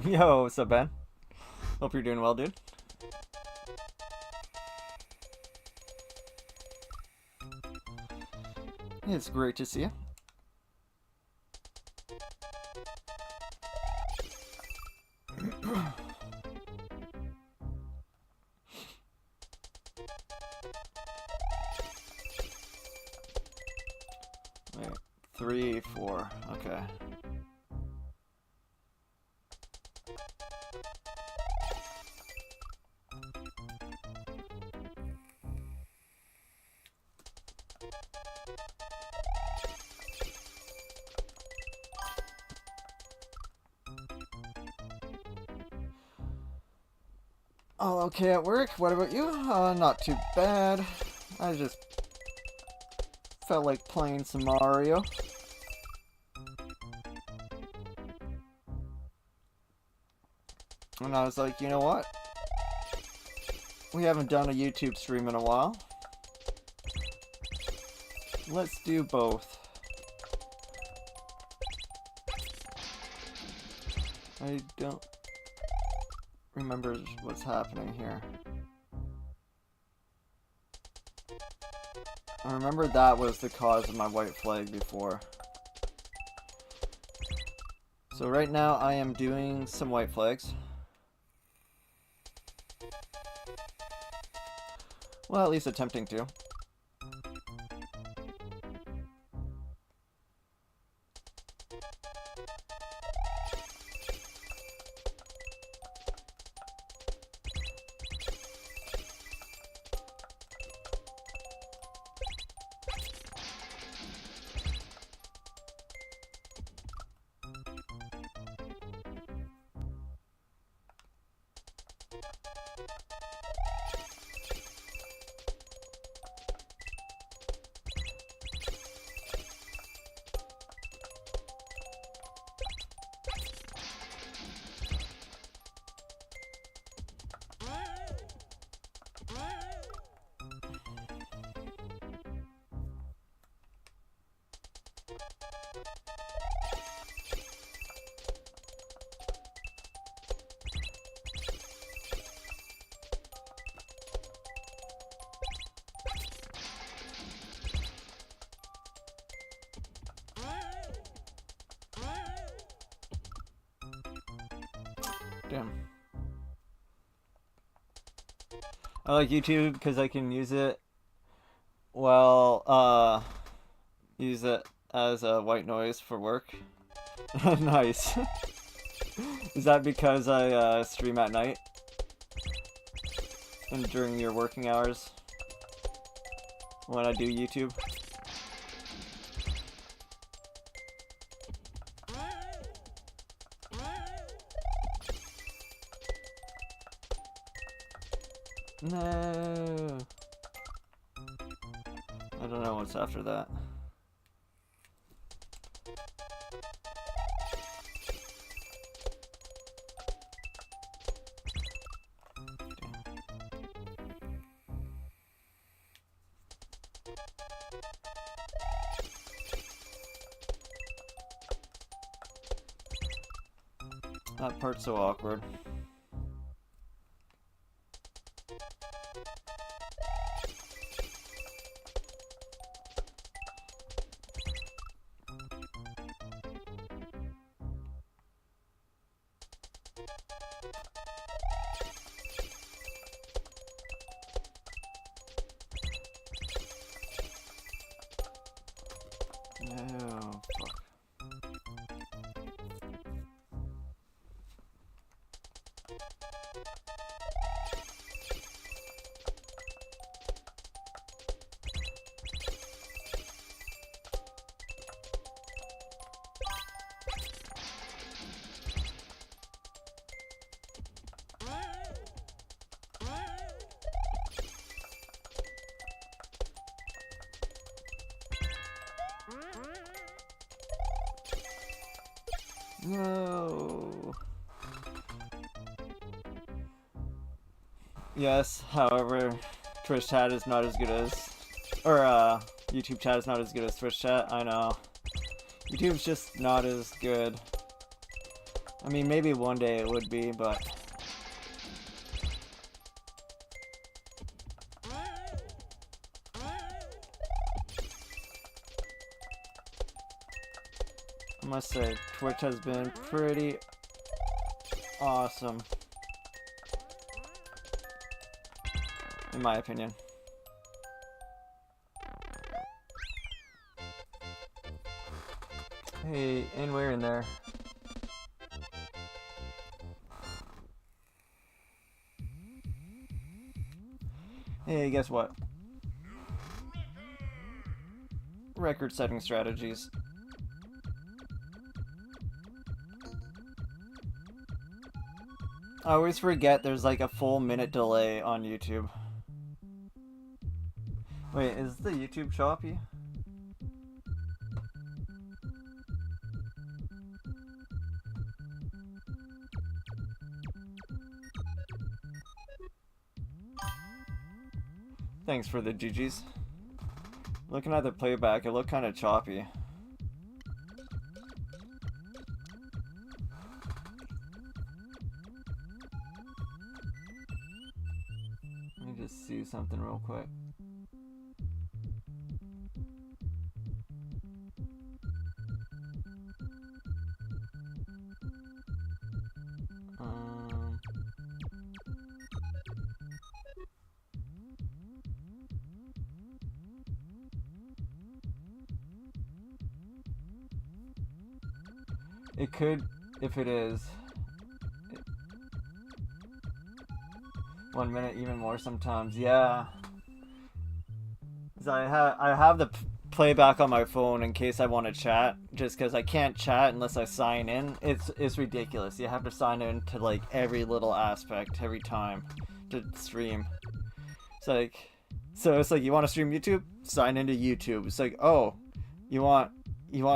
Yo, what's up, Ben? Hope you're doing well, dude. It's great to see you. Wait, 3, 4. Okay. All okay at work. What about you? Not too bad. I just felt like playing some Mario. And I was like, you know what? We haven't done a YouTube stream in a while. Let's do both. I don't remember what's happening here. I remember that was the cause of my white flag before. So right now I am doing some white flags. Well, at least attempting to. Damn. I like YouTube because I can use it use it as a white noise for work. Nice. Is that because I stream at night? And during your working hours? When I do YouTube? No. I don't know what's after that. That part's so awkward. No, fuck. No. Yes, however, Twitch chat is not as good as, or YouTube chat is not as good as Twitch chat. I know. YouTube's just not as good. I mean, maybe one day it would be, but I must say, Twitch has been pretty awesome, in my opinion. Hey, and we're in there. Hey, guess what? Record setting strategies. I always forget there's like a full minute delay on YouTube. Wait, is the YouTube choppy? Thanks for the GGs. Looking at the playback, it looked kind of choppy. Let me just see something real quick. It could, if it is. 1 minute, even more sometimes. Yeah. I have the playback on my phone in case I want to chat, just because I can't chat unless I sign in. It's ridiculous. You have to sign in to like every little aspect every time to stream. So it's like you want to stream YouTube, sign into YouTube. It's like, oh, you want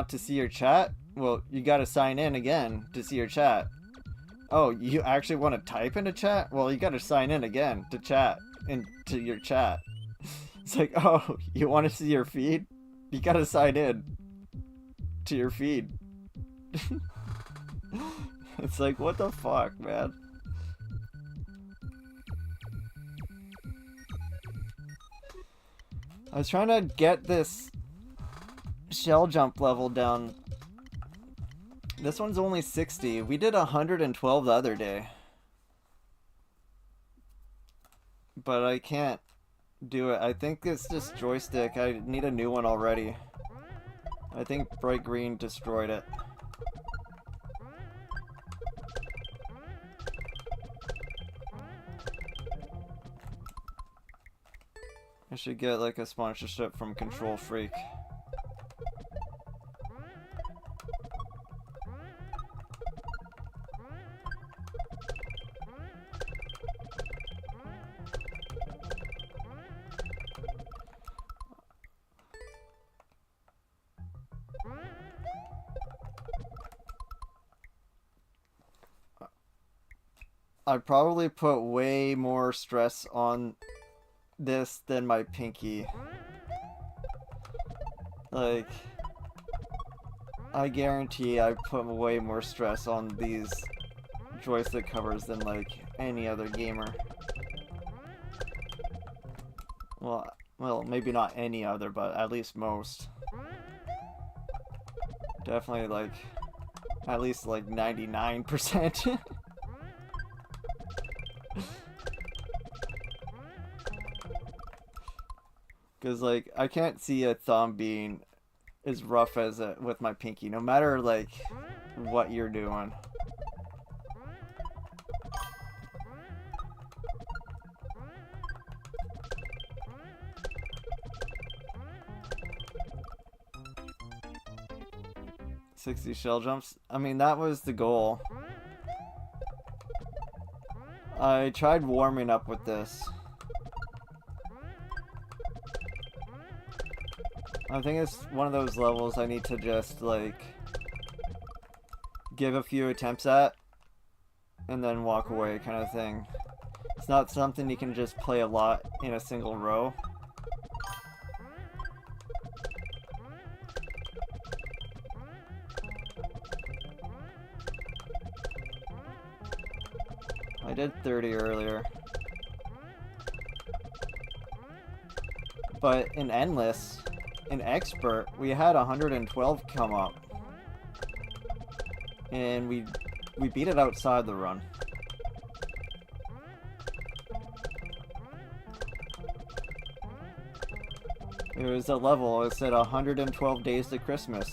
to see your chat? Well, you gotta sign in again to see your chat. Oh, you actually want to type into chat? Well, you gotta sign in again to chat into your chat. It's like, oh, you want to see your feed? You gotta sign in to your feed. It's like, what the fuck, man? I was trying to get this shell jump level down. This one's only 60. We did 112 the other day. But I can't do it. I think it's just joystick. I need a new one already. I think Bright Green destroyed it. I should get like a sponsorship from Control Freak. I'd probably put way more stress on this than my pinky. Like, I guarantee I put way more stress on these joystick covers than like any other gamer. Well, maybe not any other, but at least most. Definitely like, at least like 99%. Because, like, I can't see a thumb being as rough as it with my pinky, no matter, like, what you're doing. $60 shell jumps. I mean, that was the goal. I tried warming up with this. I think it's one of those levels I need to just, like, give a few attempts at, and then walk away kind of thing. It's not something you can just play a lot in a single row. I did 30 earlier. But in Endless, in Expert, we had 112 come up. And we beat it outside the run. It was a level, it said 112 days to Christmas.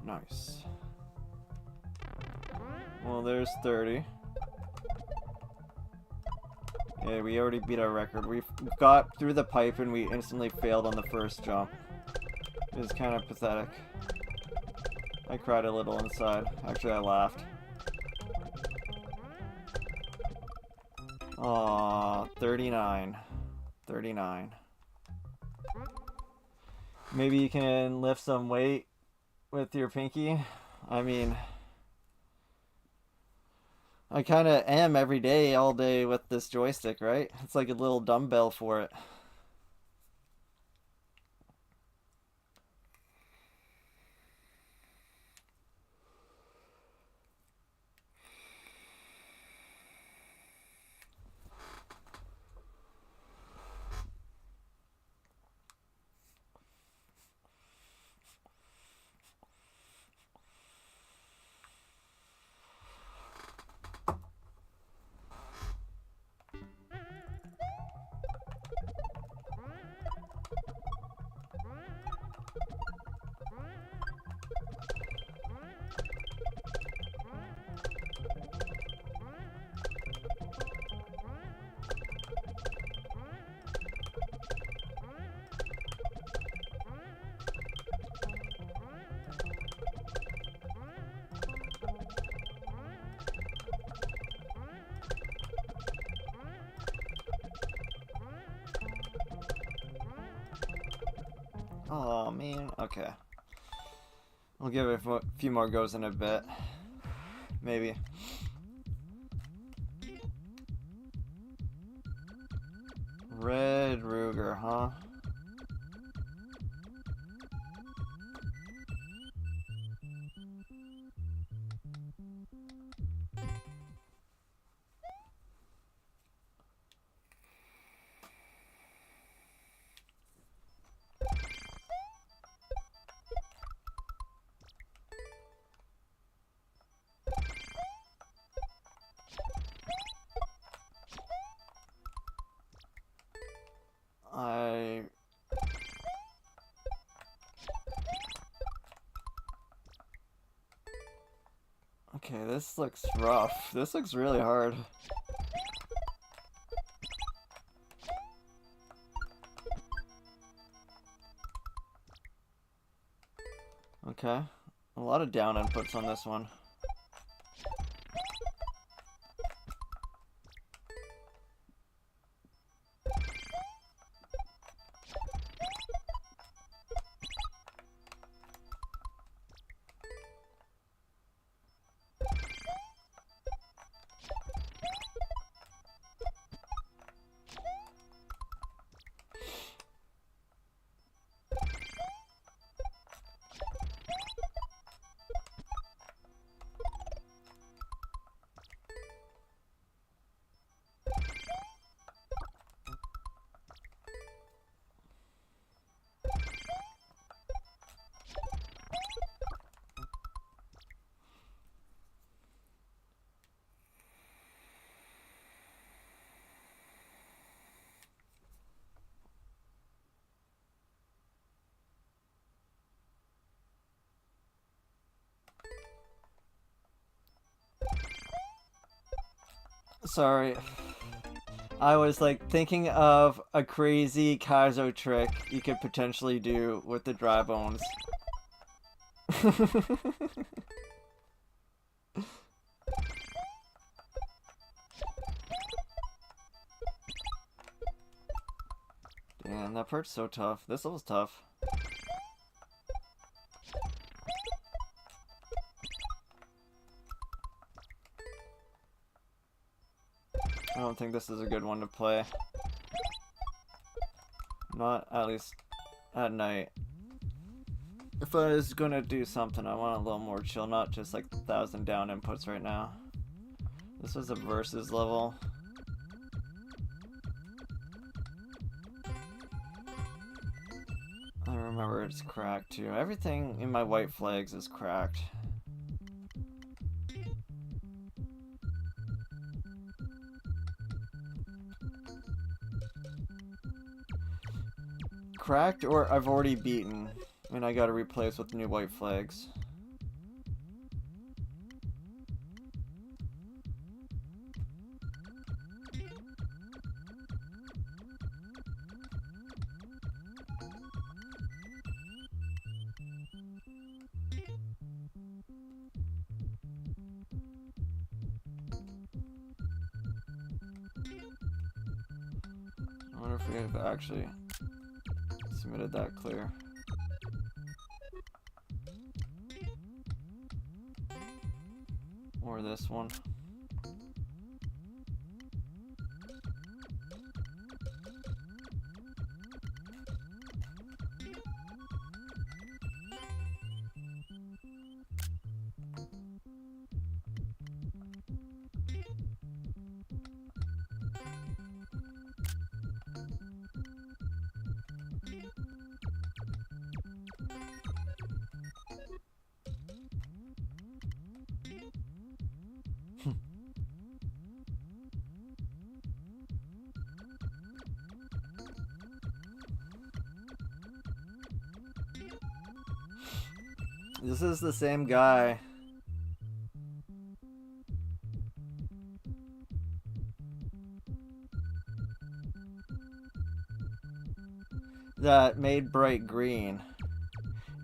Nice. Well, there's 30. Yeah, we already beat our record. We got through the pipe and we instantly failed on the first jump. It was kind of pathetic. I cried a little inside. Actually, I laughed. Aww, 39. 39. Maybe you can lift some weight with your pinky. I mean, I kind of am every day, all day with this joystick, right? It's like a little dumbbell for it. Oh man, okay. I'll give it a few more goes in a bit. Maybe. Red Ruger, huh? Okay, this looks rough. This looks really hard. Okay. A lot of down inputs on this one. Sorry. I was like thinking of a crazy Kaizo trick you could potentially do with the dry bones. Damn, that part's so tough. This level's tough. I don't think this is a good one to play. Not at least at night. If I was gonna do something, I want a little more chill, not just like 1,000 down inputs right now. This was a versus level. I remember it's cracked too. Everything in my white flags is cracked. Cracked or I've already beaten and I gotta replace with new white flags. wonder if we have actually submitted that clear. Or this one. This is the same guy. That made bright green.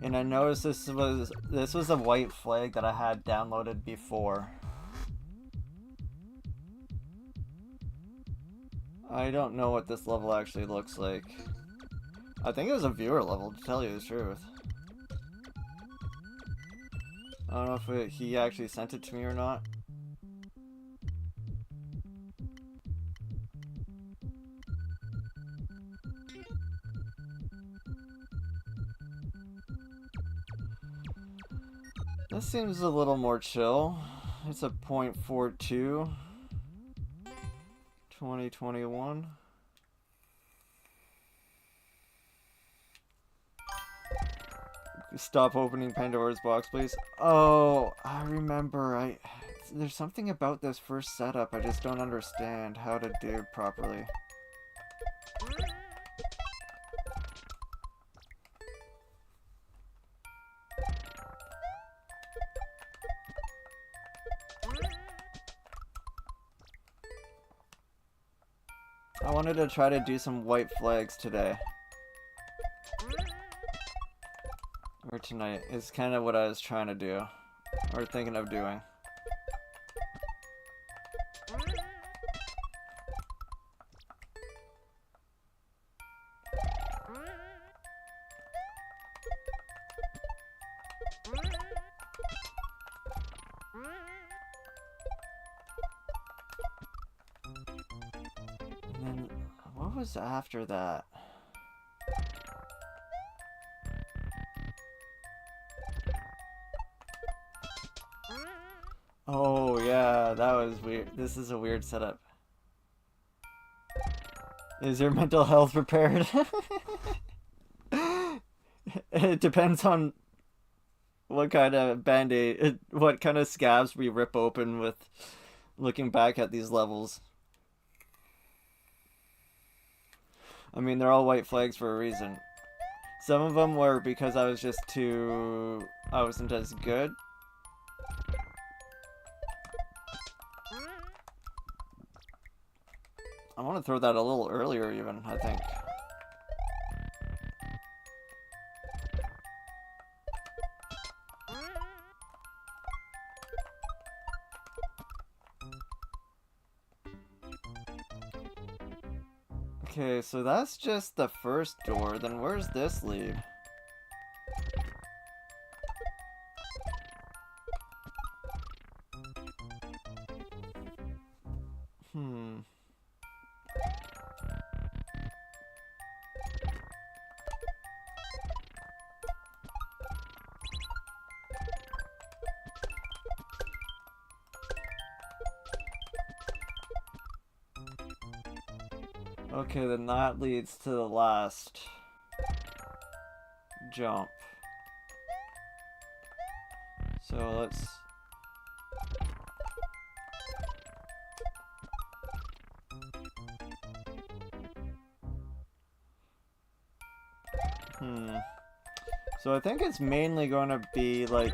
And I noticed this was a white flag that I had downloaded before. I don't know what this level actually looks like. I think it was a viewer level, to tell you the truth. I don't know if he actually sent it to me or not. This seems a little more chill. It's a 0.42. 2021. Stop opening Pandora's box, please. Oh, I remember. There's something about this first setup I just don't understand how to do properly. I wanted to try to do some white flags today. Or tonight is kind of what I was trying to do. Or thinking of doing. And then, what was after that? Oh yeah, that was weird. This is a weird setup. Is your mental health prepared? It depends on what kind of band-aid, what kind of scabs we rip open with looking back at these levels. I mean, they're all white flags for a reason. Some of them were because I wasn't as good. I want to throw that a little earlier even, I think. Okay, so that's just the first door. Then where's this lead? Okay, then that leads to the last jump. So let's... So I think it's mainly going to be, like,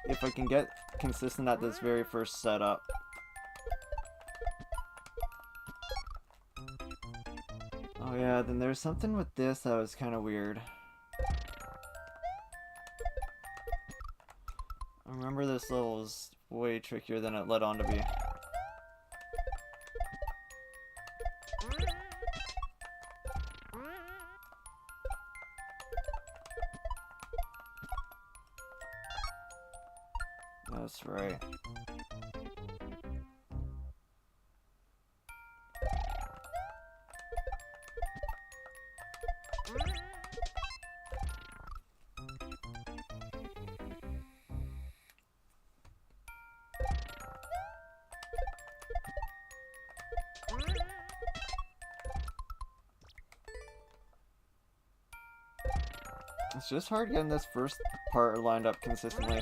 if I can get consistent at this very first setup. Oh yeah, then there's something with this that was kind of weird. I remember this level was way trickier than it led on to be. That's right. It's just hard getting this first part lined up consistently.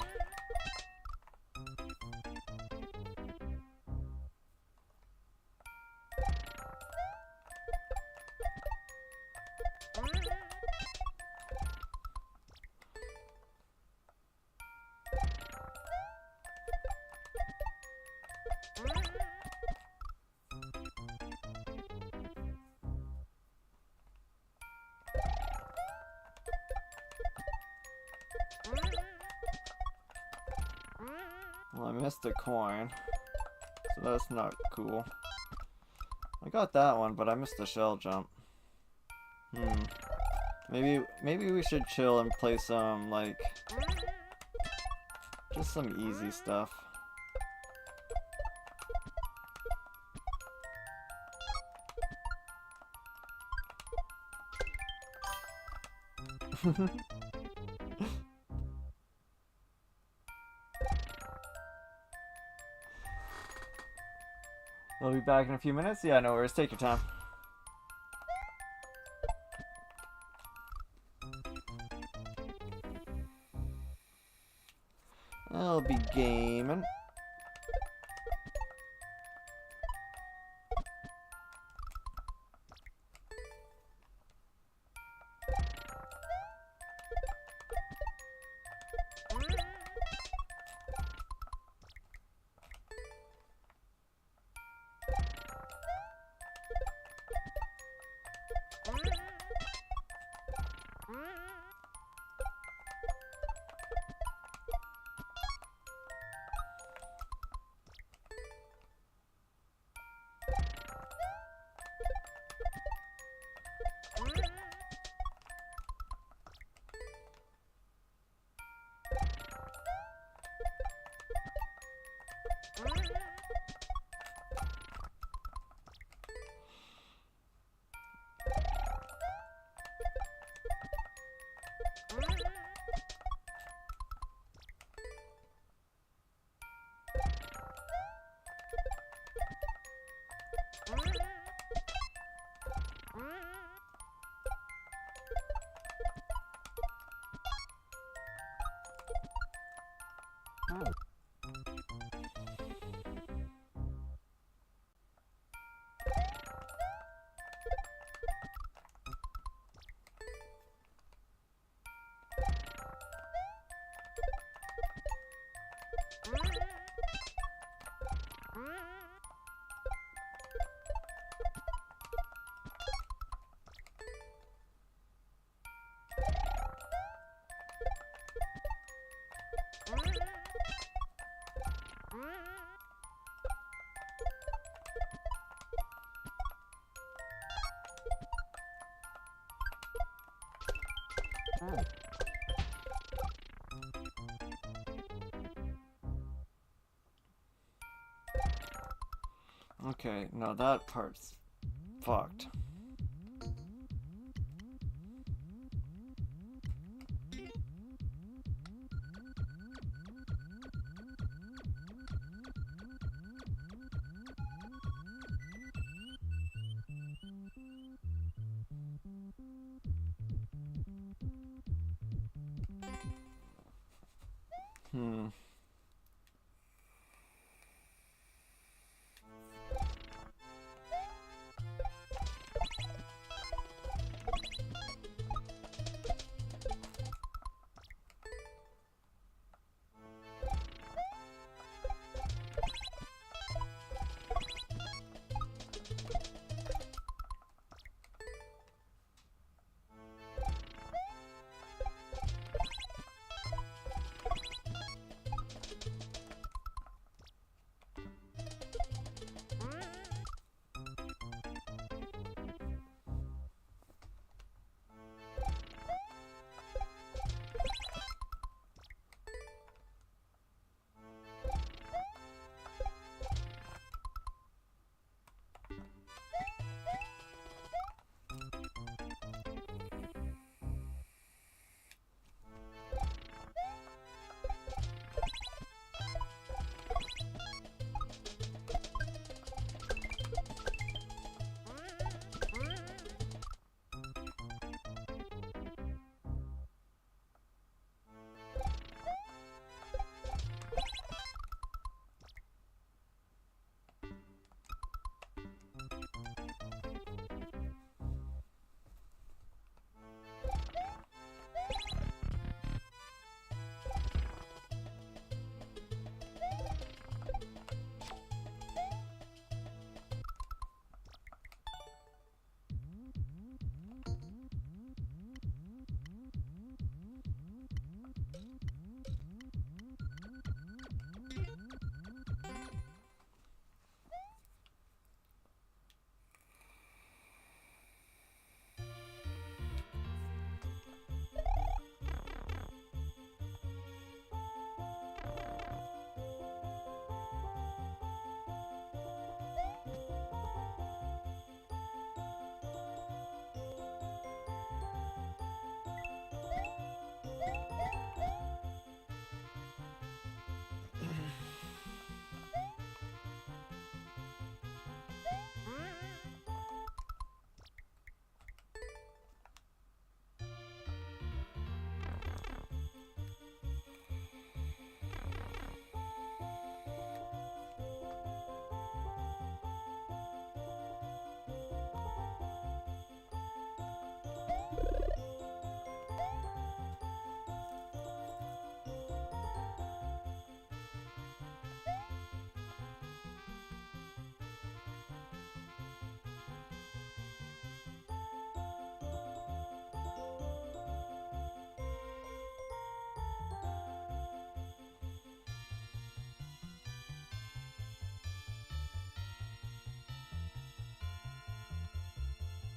Well, I missed a coin, so that's not cool. I got that one, but I missed the shell jump. Maybe we should chill and play some, like, just some easy stuff. I'll be back in a few minutes. Yeah, no worries. Take your time. I'll be gaming. Okay, no, that part's fucked.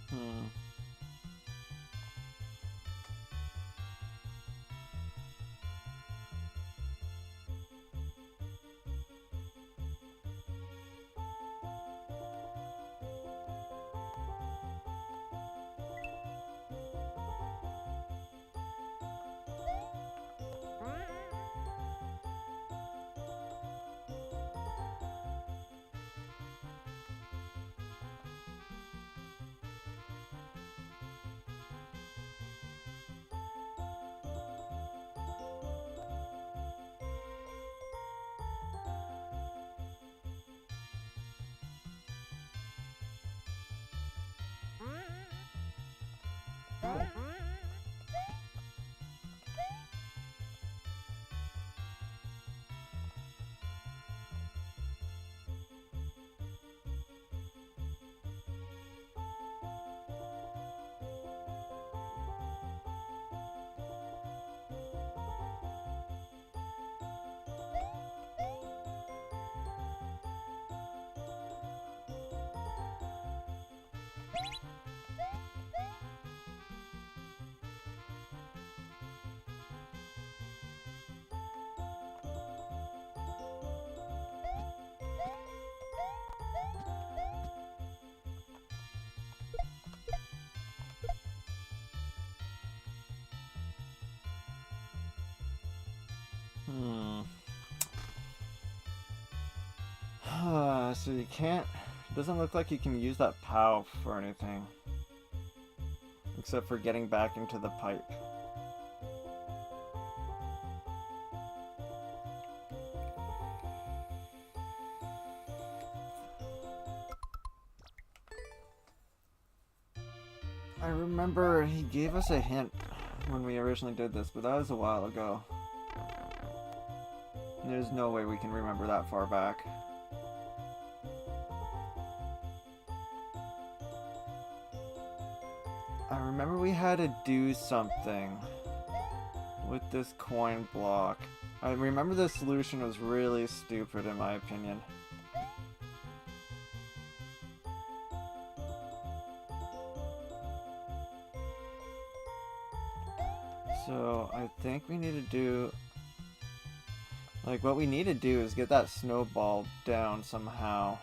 Hmm. Hmm. So you can't. Doesn't look like you can use that POW for anything. Except for getting back into the pipe. I remember he gave us a hint when we originally did this, but that was a while ago. There's no way we can remember that far back. I remember we had to do something with this coin block. I remember the solution was really stupid in my opinion. So I think we need to do... Like, what we need to do is get that snowball down somehow.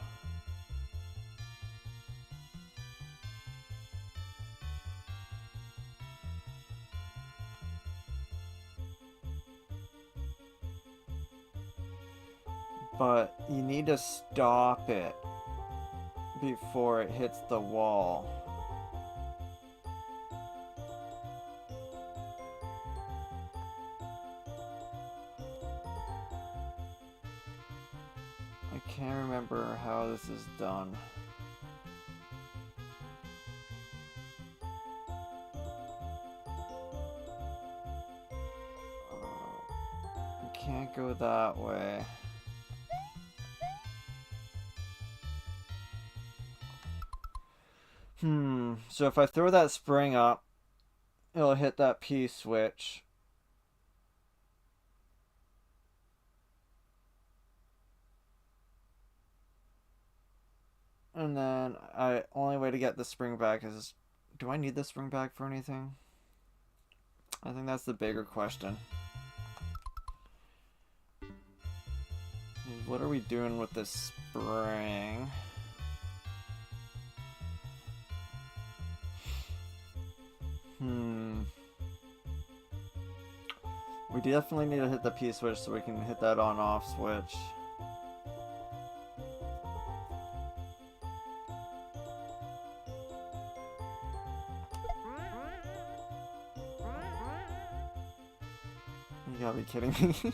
But you need to stop it before it hits the wall. I can't remember how this is done. Can't go that way. So if I throw that spring up, it'll hit that P switch. And then only way to get the spring back is, do I need the spring back for anything? I think that's the bigger question. What are we doing with this spring? We definitely need to hit the P switch so we can hit that on-off switch. You gotta be kidding me.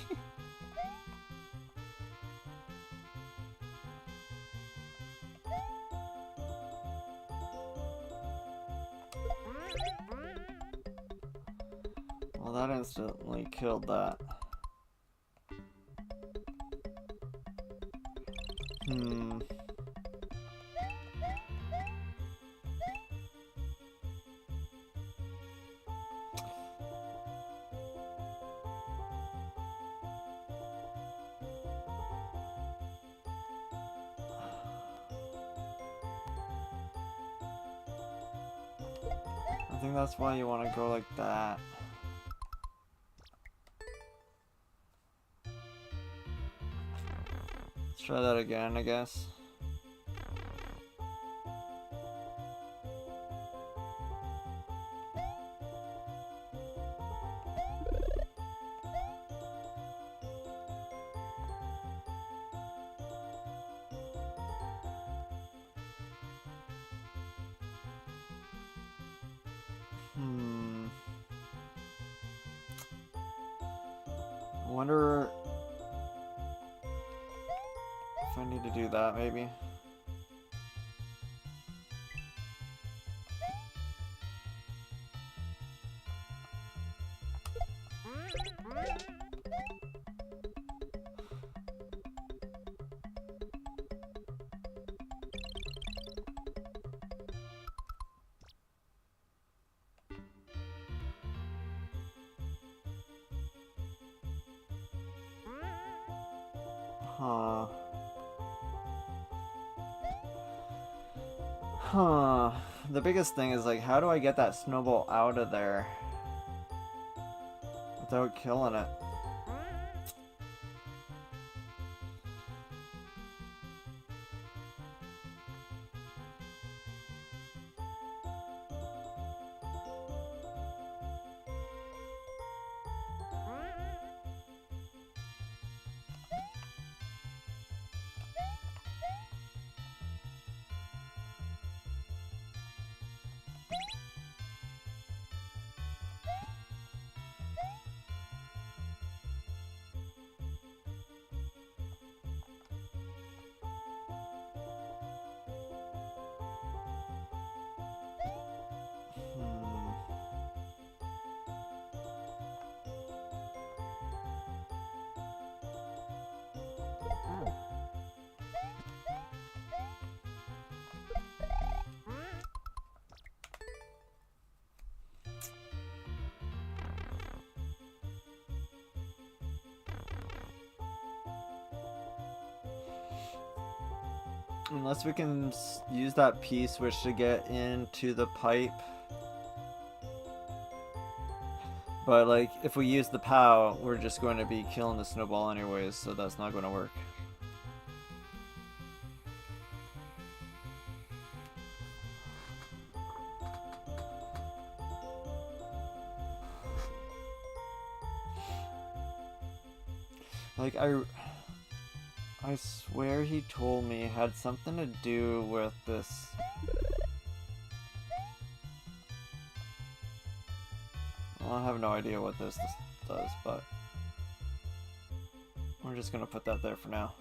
Well, that instantly killed that. think that's why you want to go like that. Let's try that again, I guess. I wonder if I need to do that, maybe. Huh. Huh. The biggest thing is, like, how do I get that snowball out of there without killing it? Unless we can use that P-switch to get into the pipe. But, like, if we use the POW, we're just going to be killing the snowball anyways, so that's not going to work. Like, I swear he told me it had something to do with this. Well, I have no idea what this does, but we're just gonna put that there for now.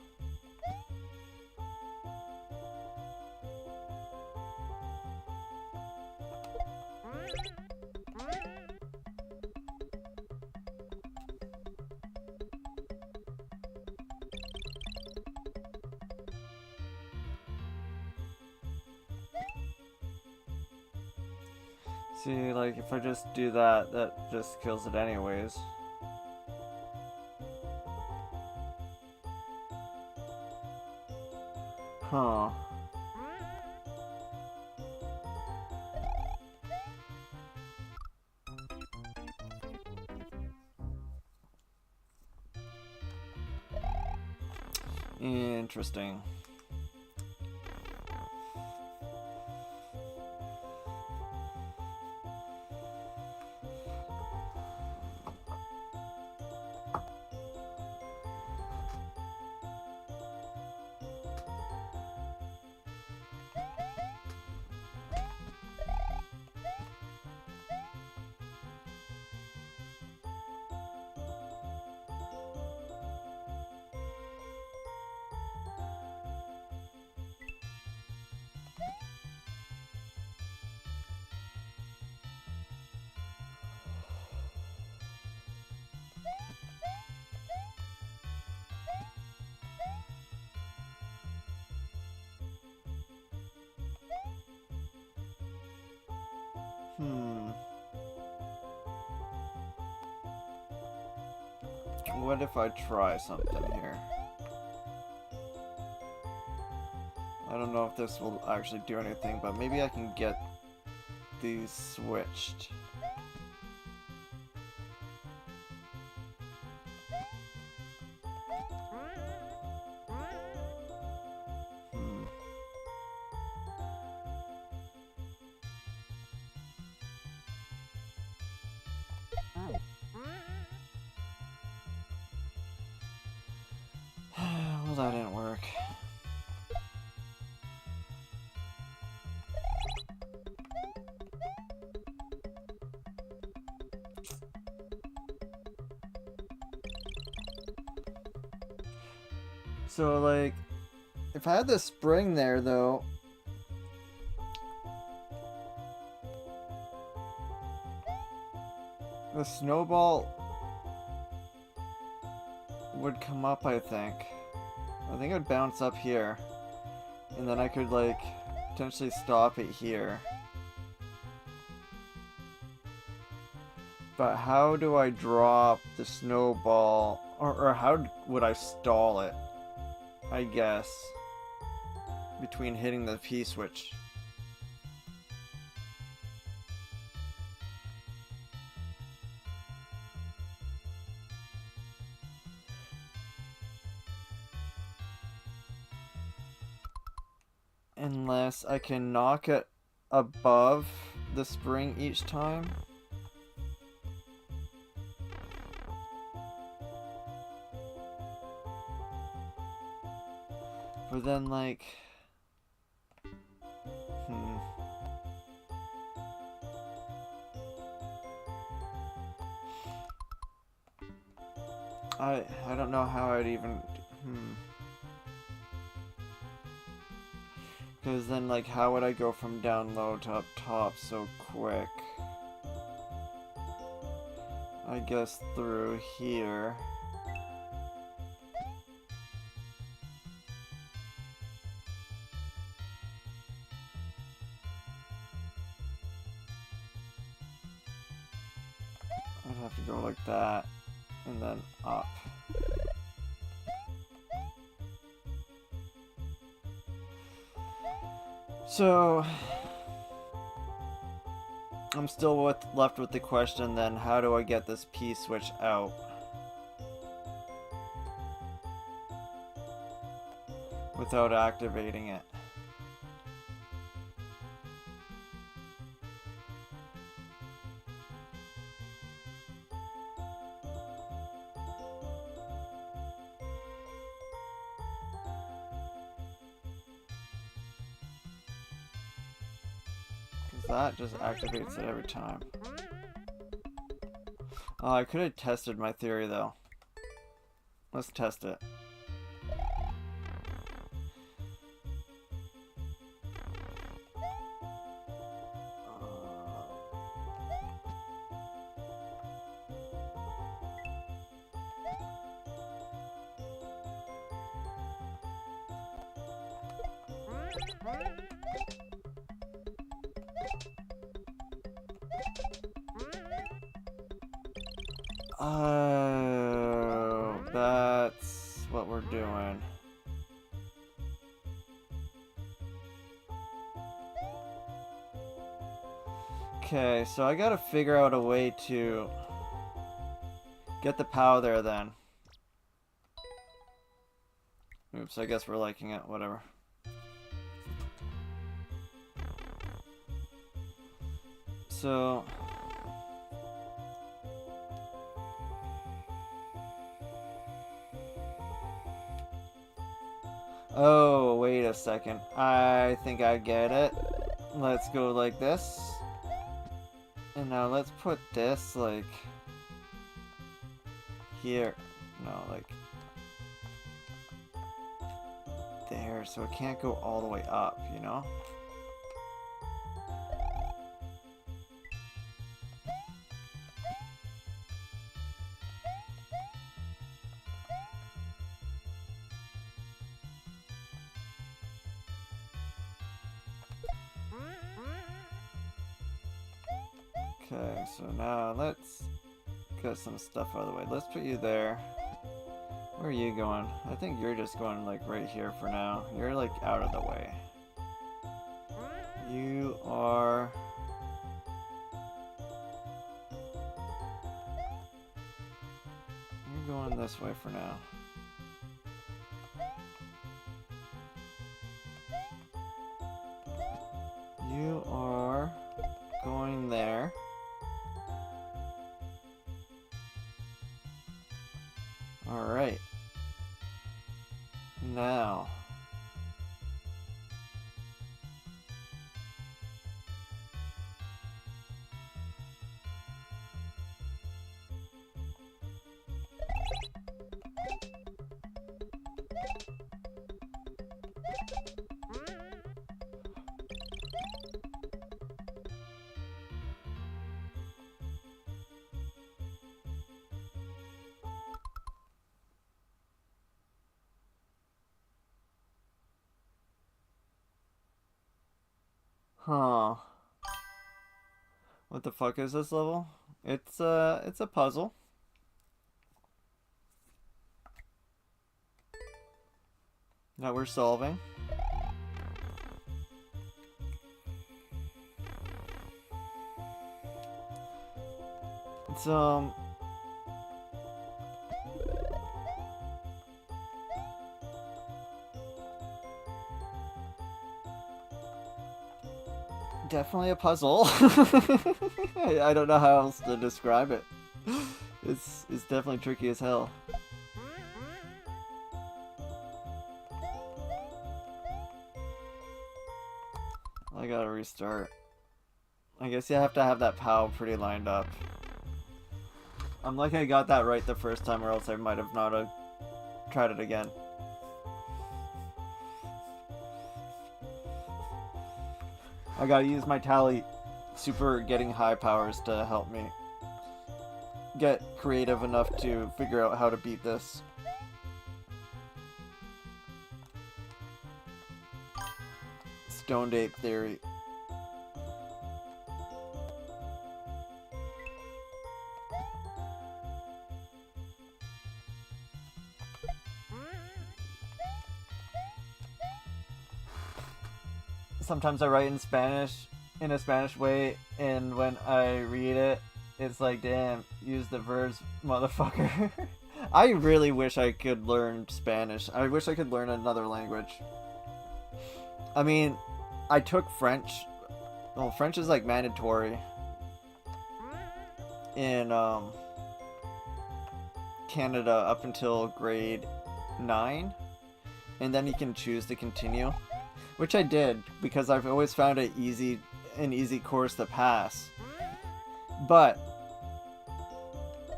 See, like, if I just do that, that just kills it anyways. Huh. Interesting. What if I try something here? I don't know if this will actually do anything, but maybe I can get these switched. Well, that didn't work. So, like, if I had the spring there, though, the snowball would come up, I think. I think it would bounce up here. And then I could, like, potentially stop it here. But how do I drop the snowball? Or how would I stall it? I guess. Between hitting the P-switch. Unless I can knock it above the spring each time. But then, like... I don't know how I'd even... Because then, like, how would I go from down low to up top so quick? I guess through here. I'd have to go like that, and then up. So, I'm still left with the question then, how do I get this P-switch out? Without activating it. That just activates it every time. Oh, I could have tested my theory though. Let's test it. Oh, that's what we're doing. Okay, so I gotta figure out a way to get the POW there then. Oops, I guess we're liking it, whatever. So... Oh, wait a second. I think I get it. Let's go like this. And now let's put this, like... here. No, like... there, so it can't go all the way up, you know? Okay, so now let's get some stuff out of the way. Let's put you there. Where are you going? I think you're just going like right here for now. You're like out of the way. You are I'm going this way for now. You are going there. Alright. Now. Huh. What the fuck is this level? It's a puzzle. That we're solving. It's definitely a puzzle. I don't know how else to describe it. It's definitely tricky as hell. I gotta restart. I guess you have to have that POW pretty lined up. I'm lucky I got that right the first time, or else I might have not tried it again. I gotta use my Tally super getting high powers to help me get creative enough to figure out how to beat this. Stoned Ape Theory. Sometimes I write in Spanish, in a Spanish way, and when I read it, it's like, damn, use the verbs, motherfucker. I really wish I could learn Spanish. I wish I could learn another language. I mean, I took French. Well, French is like mandatory in Canada up until grade 9, and then you can choose to continue. Which I did, because I've always found it an easy course to pass. But,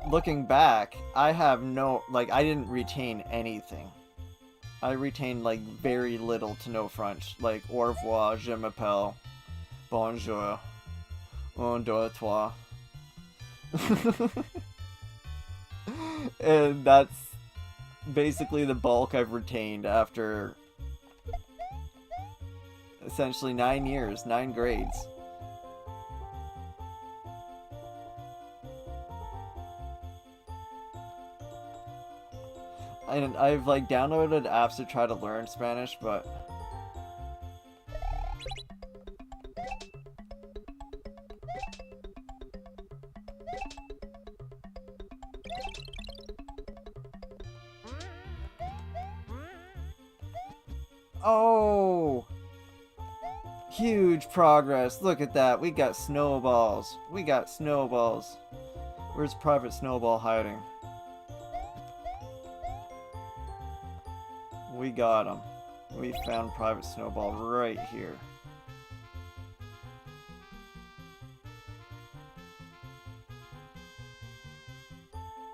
looking back, I have I didn't retain anything. I retained, like, very little to no French. Like, au revoir, je m'appelle, bonjour, un, deux, trois. And that's basically the bulk I've retained after essentially 9 years, 9 grades. And I've like downloaded apps to try to learn Spanish, but oh, huge progress. Look at that. We got snowballs. We got snowballs. Where's Private Snowball hiding? We got him. We found Private Snowball right here.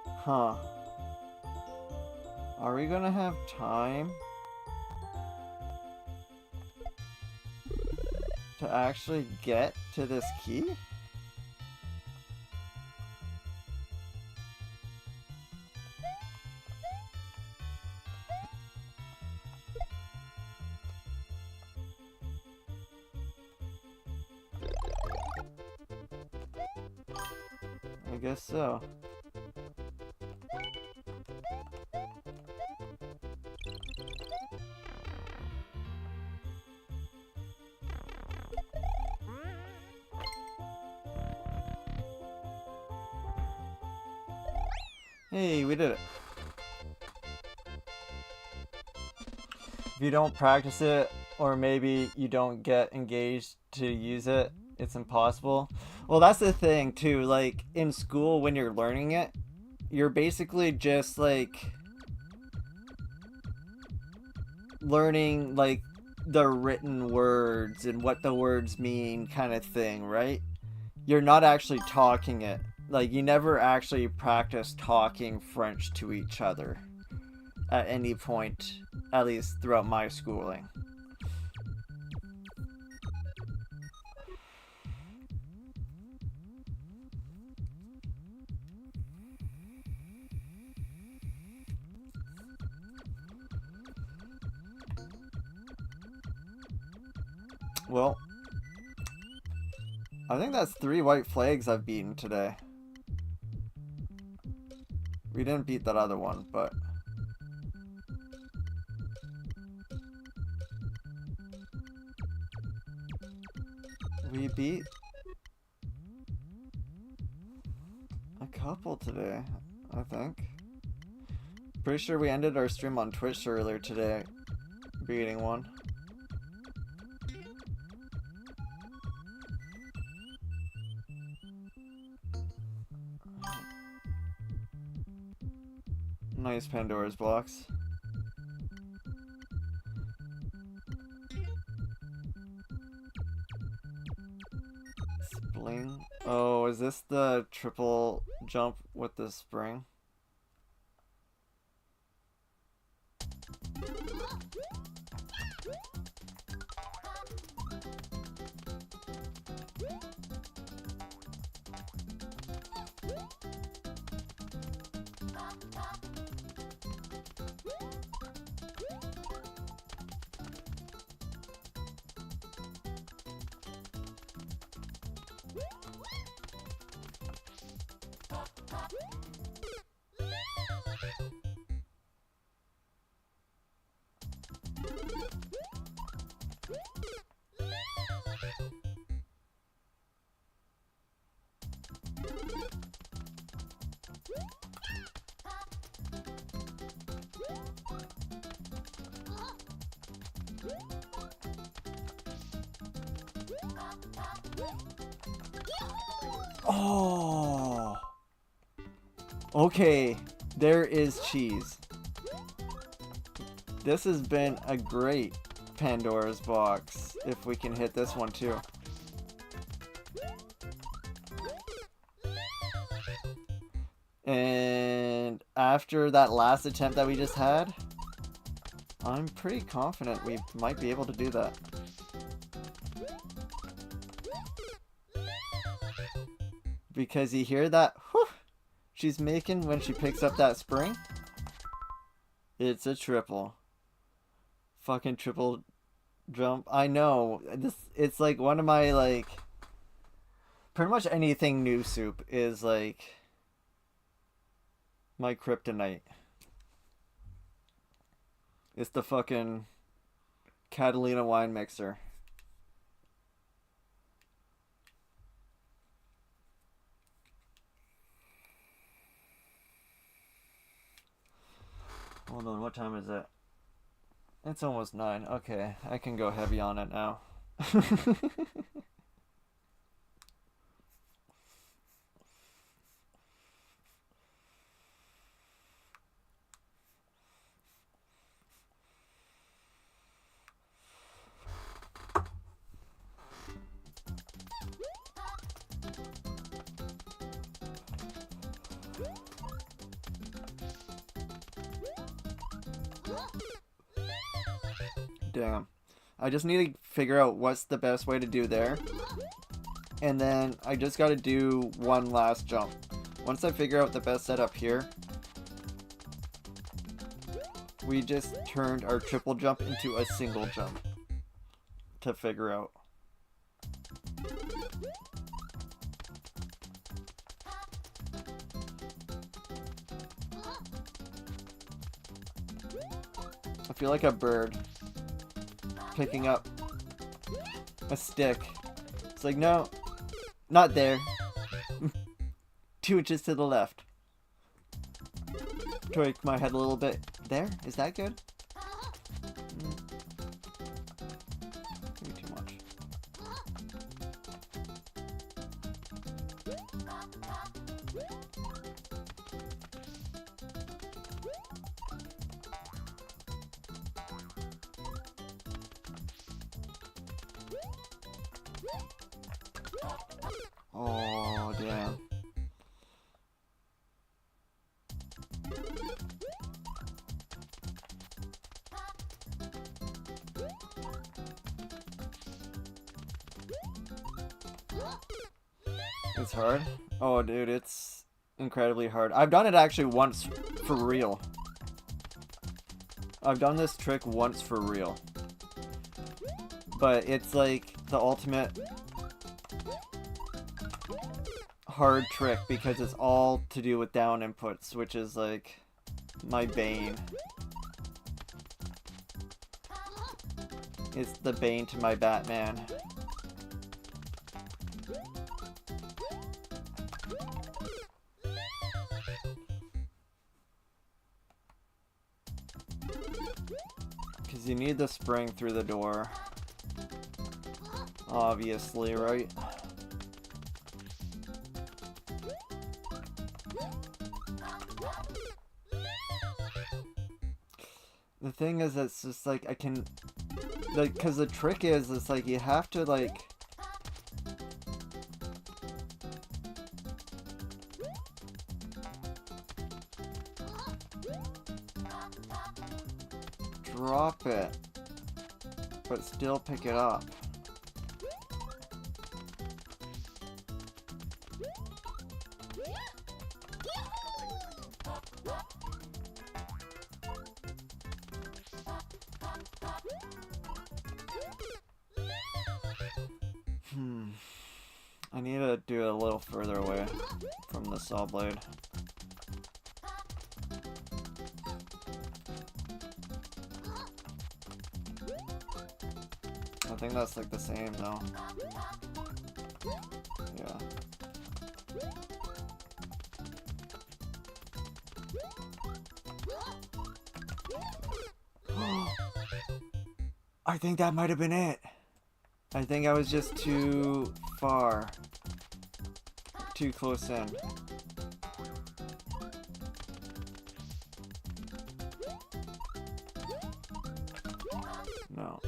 Huh. Are we gonna have time to actually get to this key? I guess so. Hey, we did it. If you don't practice it, or maybe you don't get engaged to use it, it's impossible. Well, that's the thing too, like in school when you're learning it, you're basically just like learning like the written words and what the words mean kind of thing, right? You're not actually talking it. Like you never actually practice talking French to each other at any point, at least throughout my schooling. Well, I think that's 3 white flags I've beaten today. We didn't beat that other one, but... we beat a couple today, I think. Pretty sure we ended our stream on Twitch earlier today, beating one. Nice Pandora's box. Spling. Oh, is this the triple jump with the spring? Oh. Okay, there is cheese. This has been a great Pandora's box, if we can hit this one too. And after that last attempt that we just had, I'm pretty confident we might be able to do that. Because you hear that whew, she's making when she picks up that spring? It's a triple. Fucking triple jump. I know. It's like one of my like... pretty much anything new soup is like... my kryptonite. It's the fucking Catalina wine mixer. Hold on, what time is it? It's almost 9. Okay, I can go heavy on it now. Damn. I just need to figure out what's the best way to do there. And then I just gotta do one last jump. Once I figure out the best setup here, we just turned our triple jump into a single jump to figure out. I feel like a bird picking up a stick. It's like, no, not there. 2 inches to the left. Tweak my head a little bit. There? Is that good? Oh, damn. It's hard? Oh, dude, it's incredibly hard. I've done it actually once for real. I've done this trick once for real. But it's like the ultimate hard trick because it's all to do with down inputs, which is like my bane. It's the bane to my Batman. Because you need the spring through the door. Obviously, right? The thing is, it's just like I can, like, because the trick is, it's like you have to like drop it, but still pick it up. I need to do it a little further away from the saw blade. I think that's like the same though. Yeah. I think that might have been it. I think I was just too far. Too close in. No.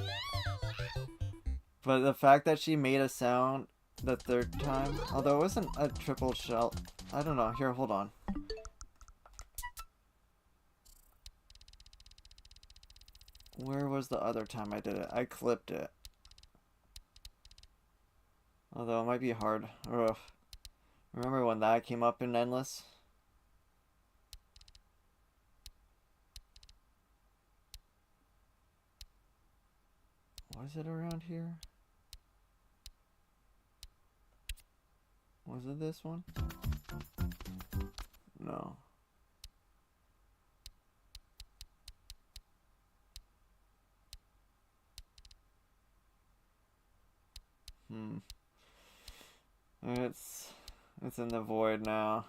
But the fact that she made a sound the third time, although it wasn't a triple shell, I don't know. Here, hold on. Where was the other time I did it? I clipped it. Although it might be hard. Ugh. Remember when that came up in Endless? Was it around here? Was it this one? No. It's in the void now.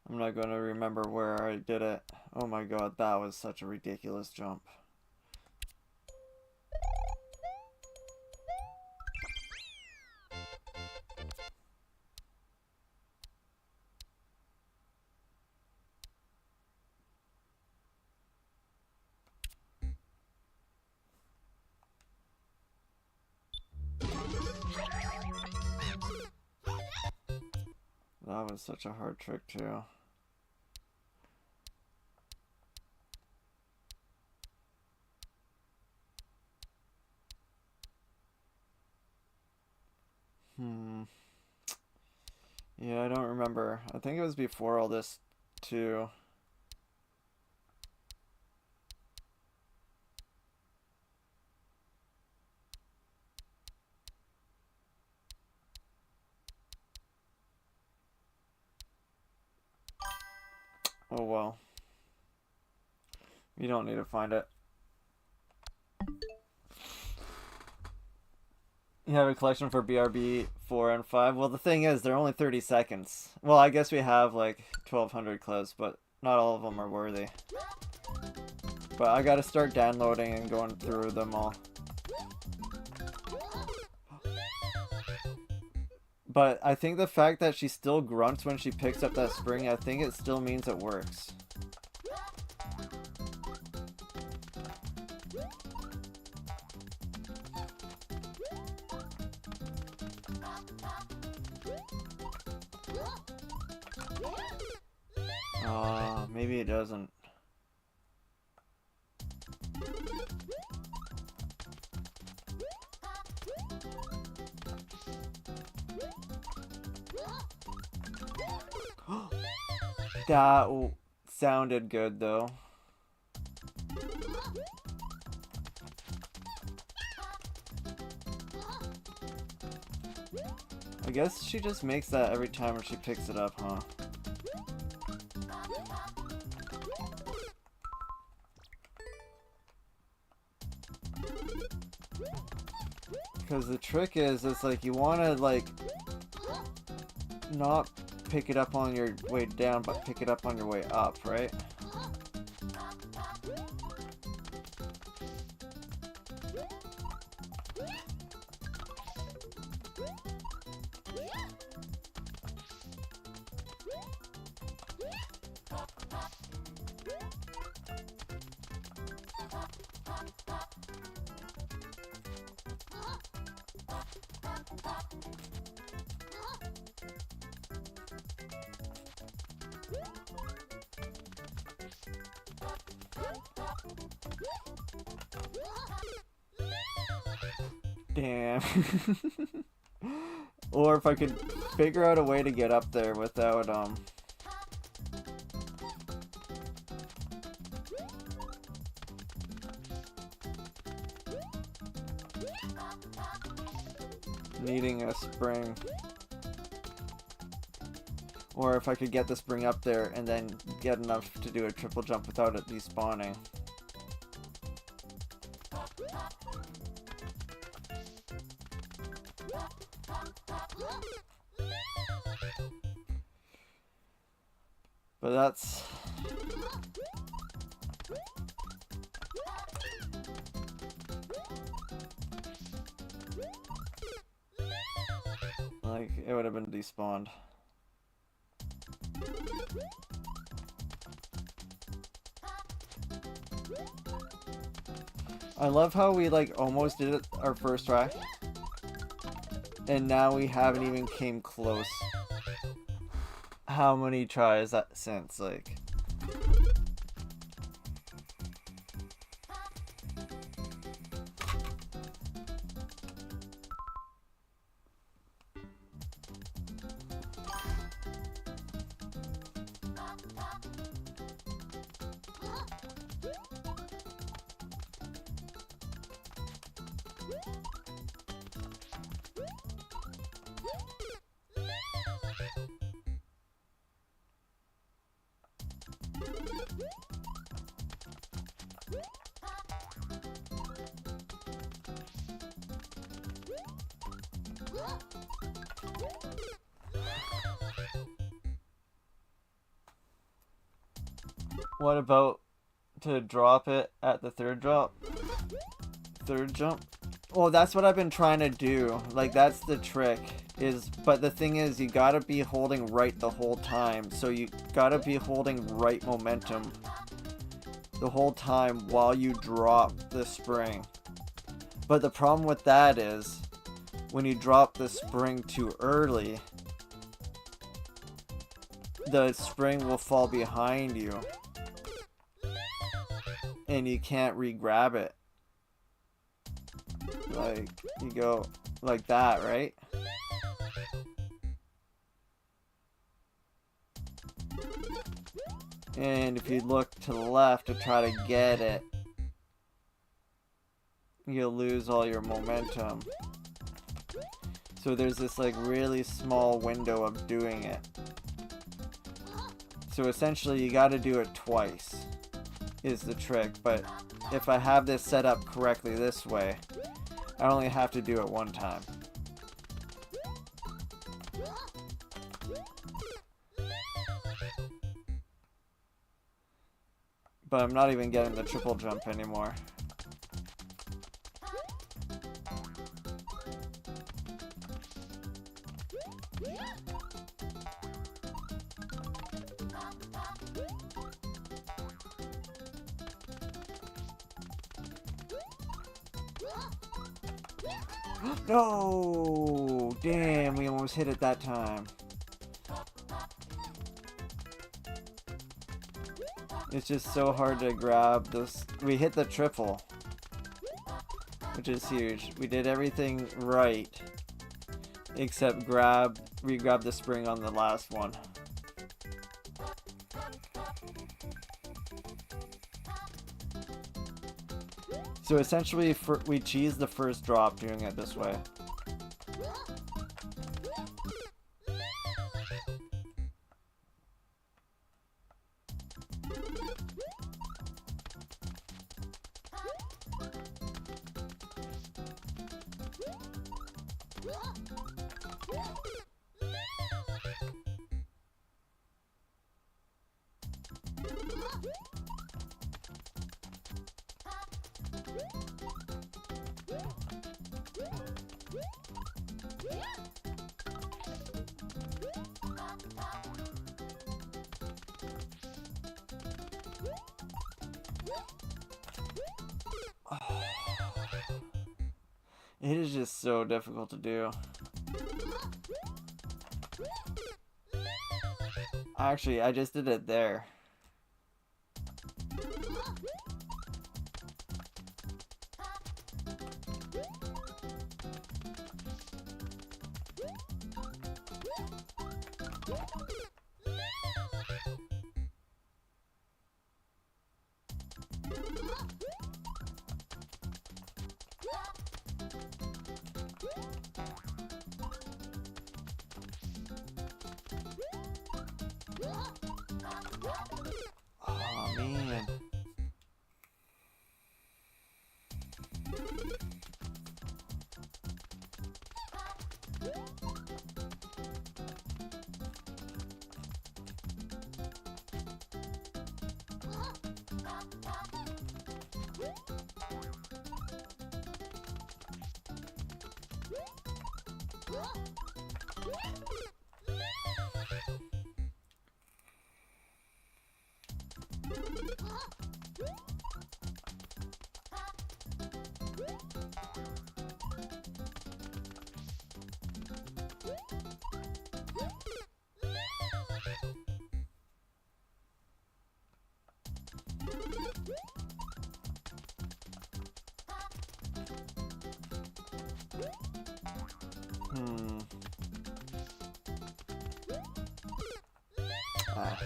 I'm not going to remember where I did it. Oh my god, that was such a ridiculous jump. That was such a hard trick too. Yeah, I don't remember. I think it was before all this too. Oh well. You don't need to find it. You have a collection for BRB 4 and 5. Well, the thing is, they're only 30 seconds. Well, I guess we have like 1,200 clips, but not all of them are worthy. But I gotta start downloading and going through them all. But I think the fact that she still grunts when she picks up that spring, I think it still means it works. Maybe it doesn't. That sounded good though. I guess she just makes that every time when she picks it up, huh? Because the trick is, it's like you want to like not pick it up on your way down, but pick it up on your way up, right? Damn. Or if I could figure out a way to get up there without, needing a spring. Or if I could get the spring up there and then get enough to do a triple jump without it despawning. But that's... like, it would have been despawned. I love how we like almost did it our first try. And now we haven't even came close. How many tries that since, like... What about to drop it at the third drop? Third jump? Well, that's what I've been trying to do. Like, that's the trick. But the thing is, you gotta be holding right the whole time. So you gotta be holding right momentum the whole time while you drop the spring. But the problem with that is, when you drop the spring too early, the spring will fall behind you. And you can't re-grab it. Like, you go like that, right? And if you look to the left to try to get it, you'll lose all your momentum. So there's this like really small window of doing it. So essentially you gotta do it twice is the trick, but if I have this set up correctly this way, I only have to do it one time. But I'm not even getting the triple jump anymore. No! Damn, we almost hit it that time. It's just so hard to grab this. We hit the triple, which is huge. We did everything right, except re-grab the spring on the last one. So essentially, we cheese the first drop doing it this way. It is just so difficult to do. Actually, I just did it there. Oh man. Ah.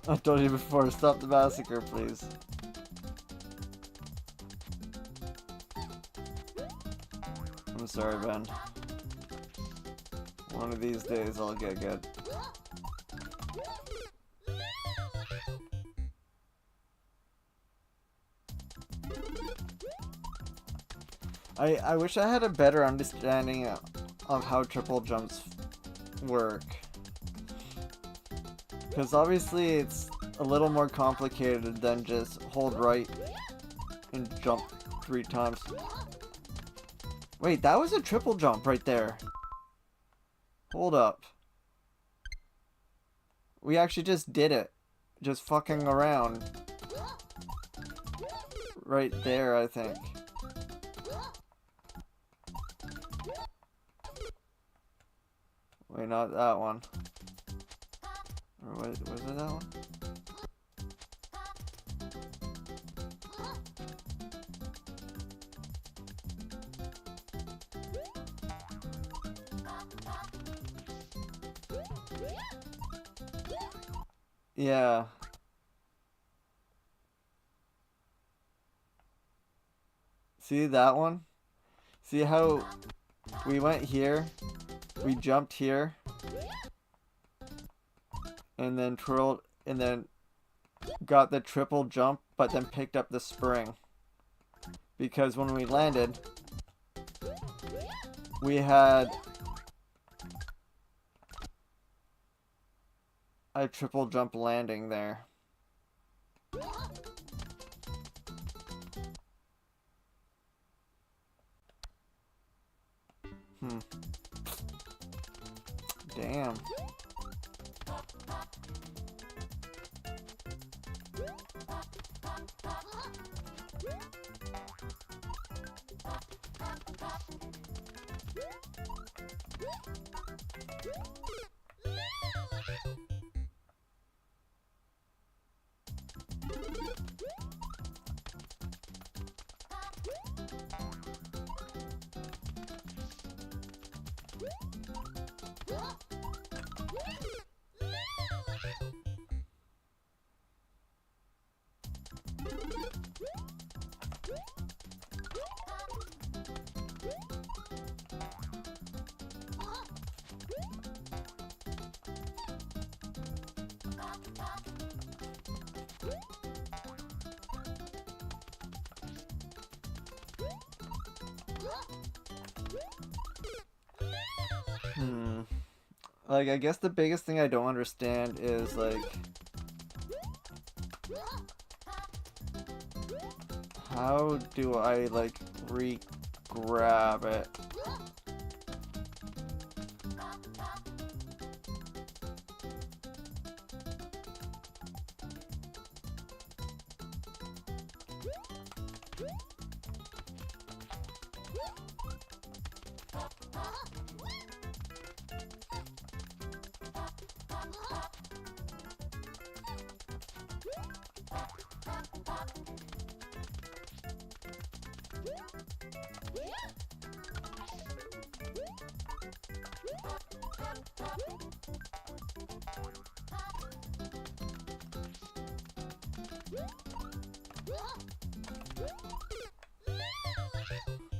I told you before, stop the massacre, please. I'm sorry, Ben. One of these days I'll get good. I wish I had a better understanding of how triple jumps work. Because obviously it's a little more complicated than just hold right and jump 3 times. Wait, that was a triple jump right there. Hold up. We actually just did it. Just fucking around. Right there, I think. Wait, not that one. Or was it that one? Yeah. See that one? See how we went here, we jumped here, and then twirled, and then got the triple jump, but then picked up the spring. because when we landed, we had a triple jump landing there. Damn. Like, I guess the biggest thing I don't understand is, like, how do I, like, re-grab it?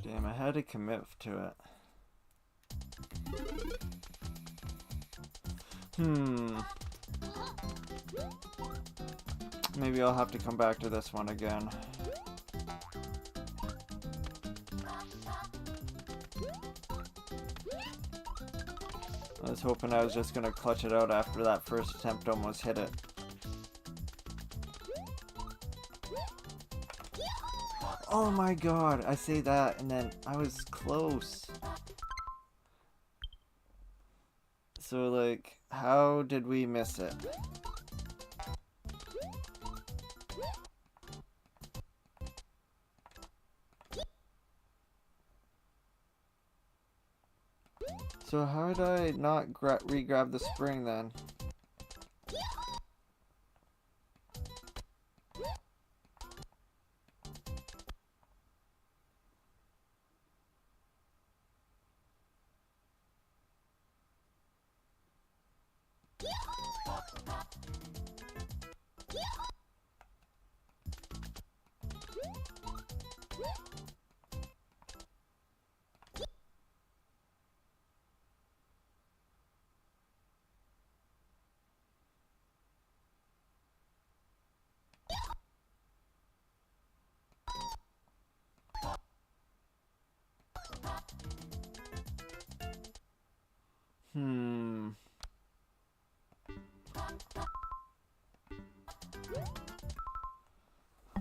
Damn, I had to commit to it. Maybe I'll have to come back to this one again. I was hoping I was just gonna clutch it out after that first attempt almost hit it. Oh my god, I say that and then I was close. So, like, how did we miss it? So how did I not re-grab the spring then?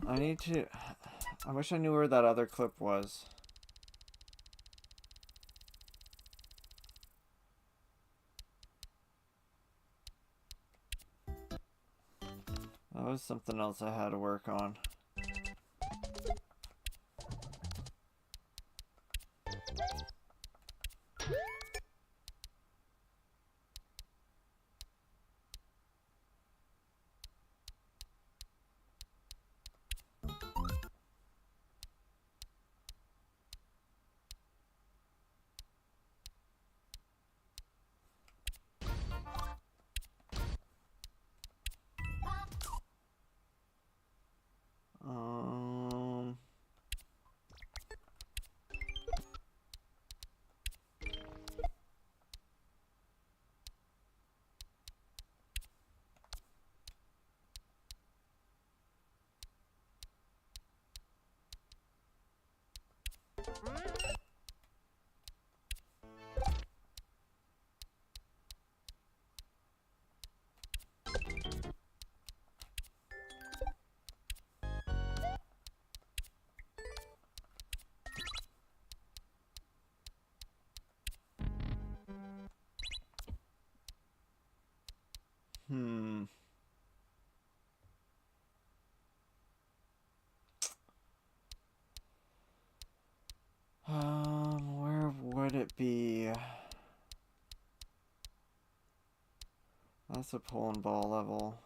I need to... I wish I knew where that other clip was. That was something else I had to work on. Hmm. Where would it be? That's a pulling ball level.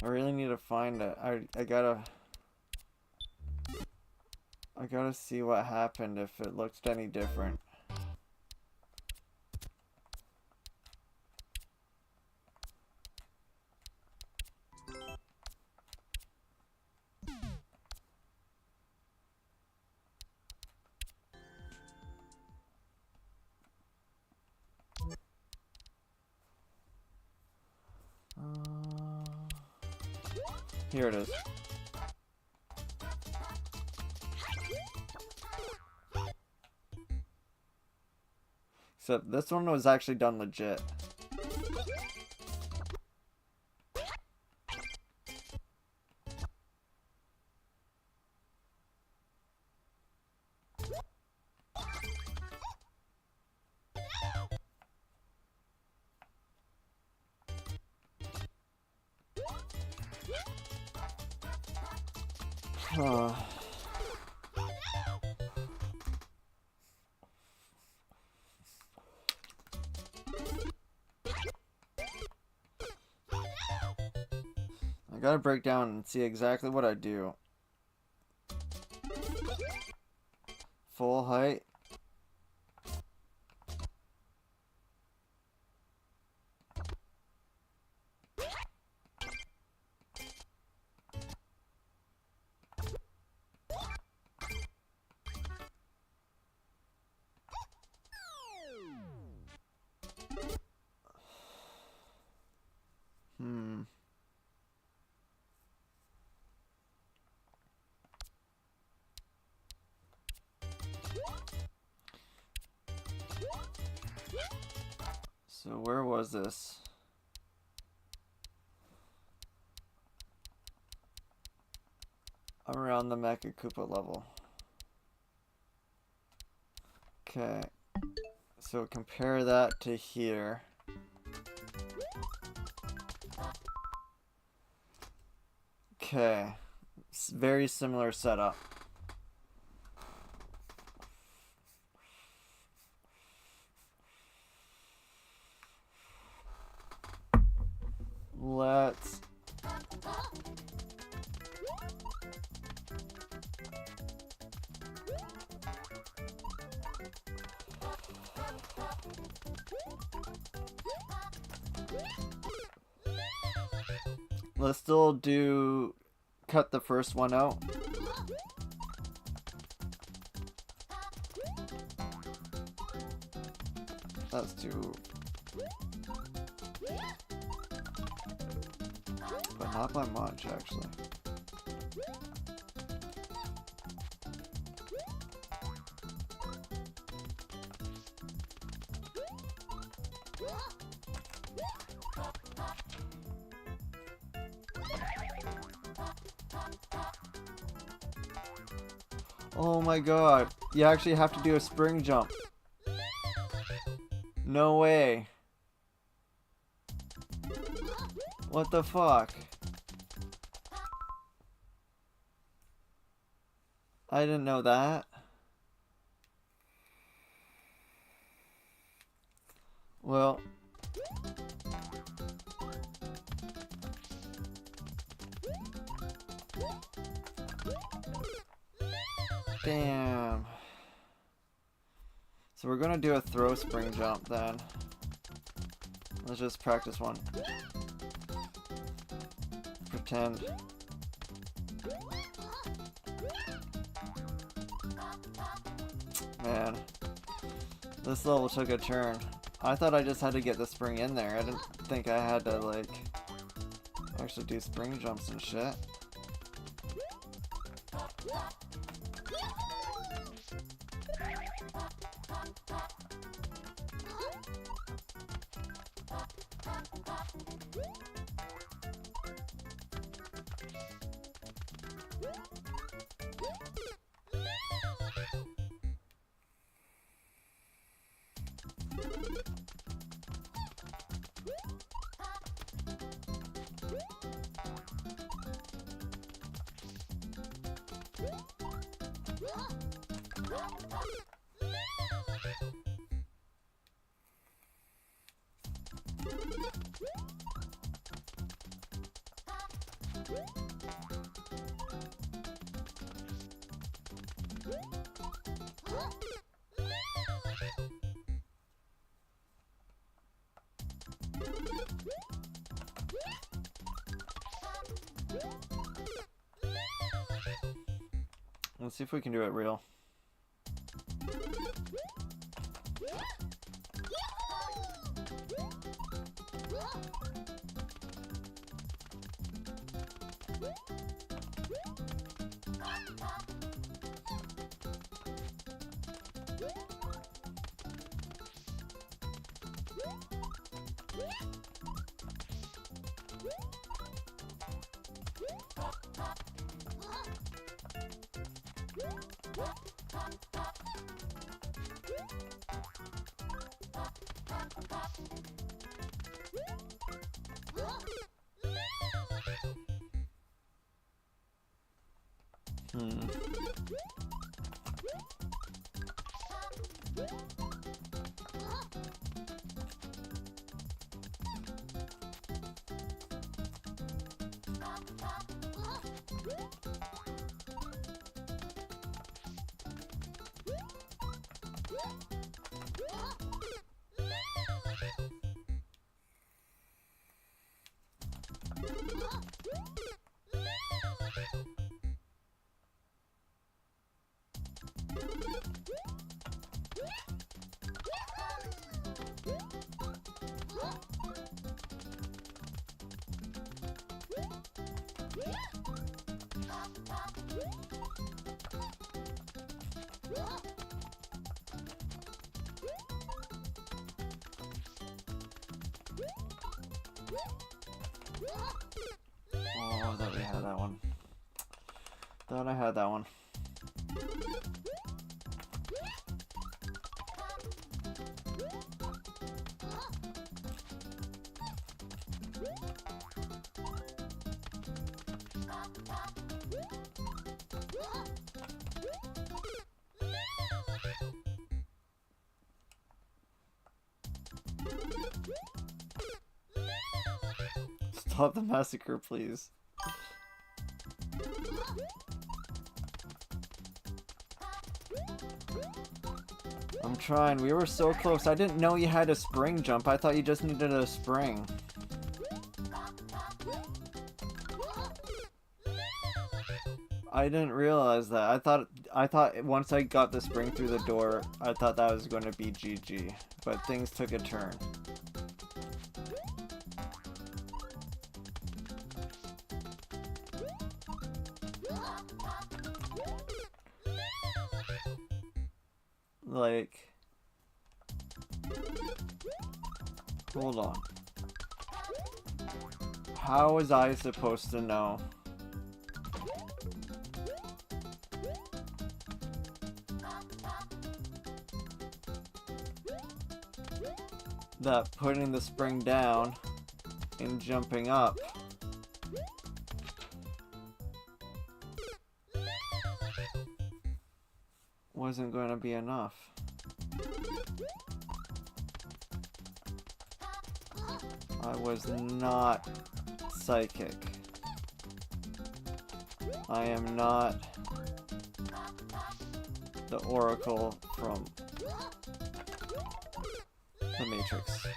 I really need to find it. I gotta see what happened if it looked any different. Here it is. Except this one was actually done legit. Huh. I gotta break down and see exactly what I do. Full height. So where was this? Around the Mecha Koopa level. Okay. So compare that to here. Okay. Very similar setup. Let's still do cut the first one out. That's too, but not by much actually. Oh my god, you actually have to do a spring jump. No way. What the fuck? I didn't know that. Well, Damn. So we're gonna do a throw spring jump then. Let's just practice one. Pretend. Man. This level took a turn. I thought I just had to get the spring in there. I didn't think I had to, like, actually do spring jumps and shit. Let's see if we can do it real. Oh, I thought we had that one. Thought I had that one. Stop the massacre, please. I'm trying. We were so close. I didn't know you had a spring jump. I thought you just needed a spring. I didn't realize that. I thought once I got the spring through the door, I thought that was going to be GG. But things took a turn. Like, hold on. How was I supposed to know? That putting the spring down and jumping up wasn't going to be enough. I was not psychic. I am not the Oracle from the Matrix.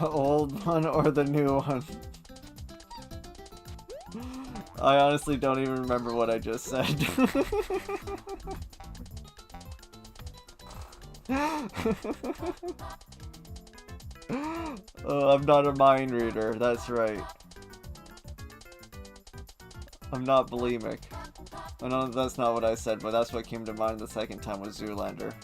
The old one or the new one? I honestly don't even remember what I just said. Oh, I'm not a mind reader, that's right. I'm not bulimic. I know that's not what I said, but that's what came to mind the second time was Zoolander.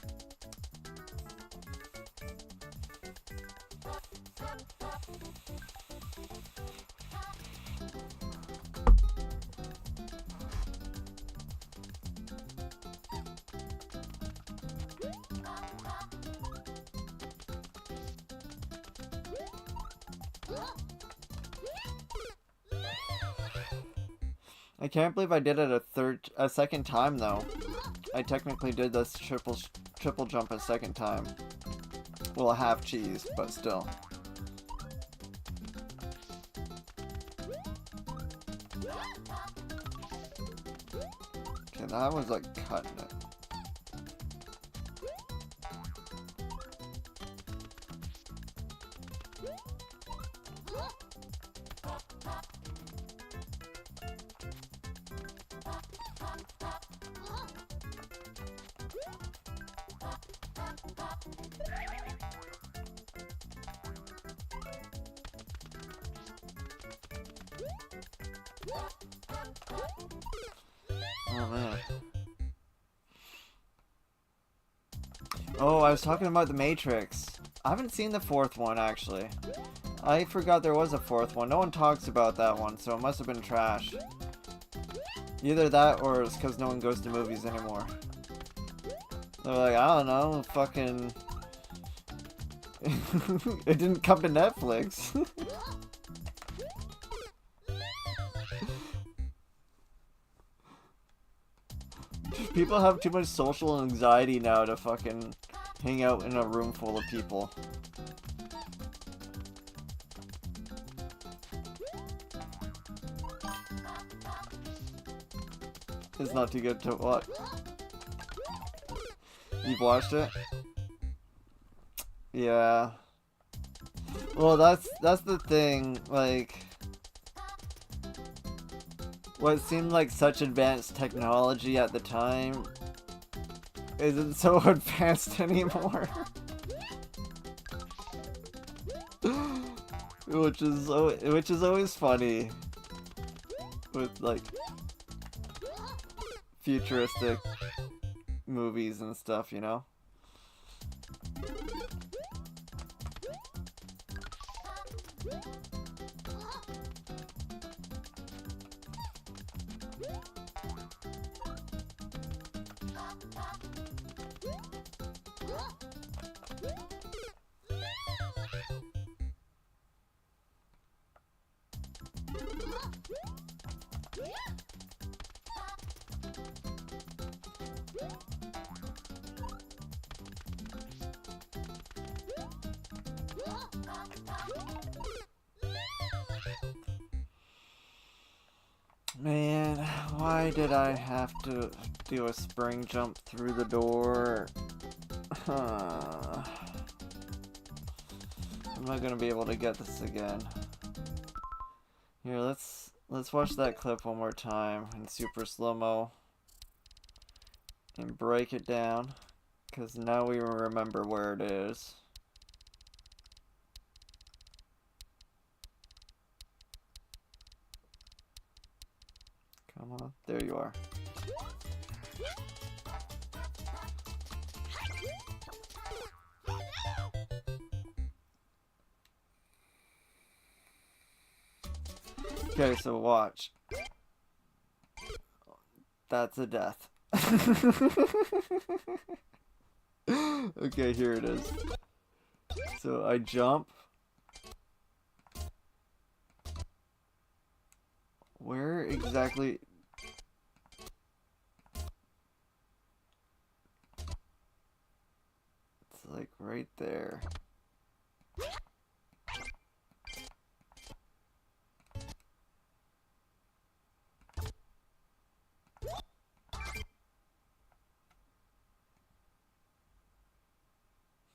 I can't believe I did it a second time though. I technically did this triple jump a second time. Well, a half cheese, but still. Okay, that was like cutting it. Oh man. Oh, I was talking about the Matrix. I haven't seen the fourth one actually. I forgot there was a fourth one. No one talks about that one, so it must have been trash. Either that or it's because no one goes to movies anymore. They're like, I don't know, fucking... It didn't come to Netflix. People have too much social anxiety now to fucking hang out in a room full of people. It's not too good to watch. You've watched it? Yeah. Well, that's the thing, like... What seemed like such advanced technology at the time isn't so advanced anymore. which is always funny with like futuristic movies and stuff, you know? Man, why did I have to do a spring jump through the door? I'm not gonna be able to get this again. Here, let's watch that clip one more time in super slow-mo and break it down, because now we remember where it is. Come on, there you are. Okay, so watch. That's a death. Okay, here it is. So I jump. Where exactly? It's like right there.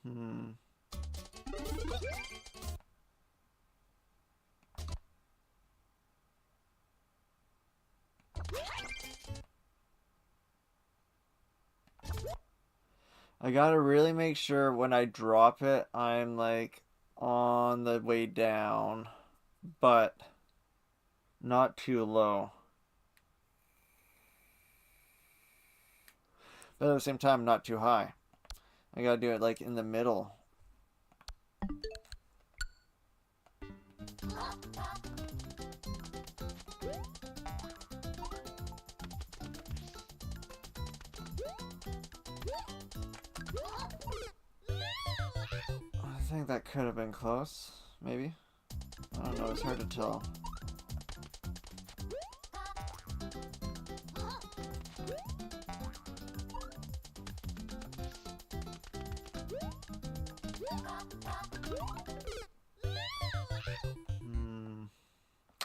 Hmm. I gotta really make sure when I drop it, I'm like on the way down, but not too low. But at the same time, not too high. I gotta do it like in the middle. I think that could have been close, maybe. I don't know, it's hard to tell.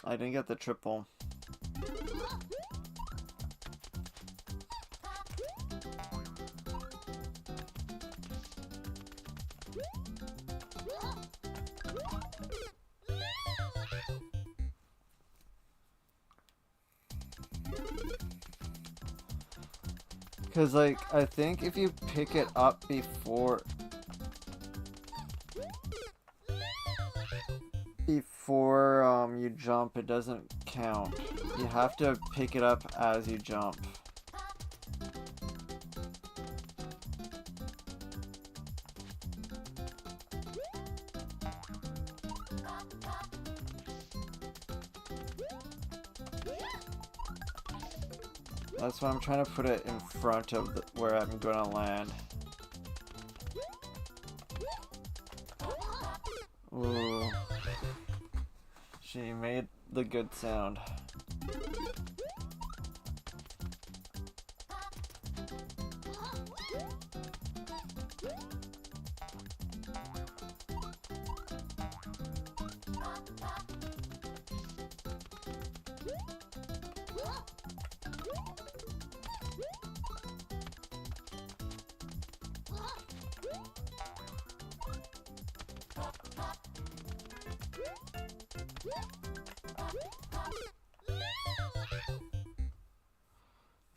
I didn't get the triple. Because, like, I think if you pick it up before you jump, it doesn't count. You have to pick it up as you jump. That's why I'm trying to put it in front of where I'm going to land. Ooh. She made the good sound.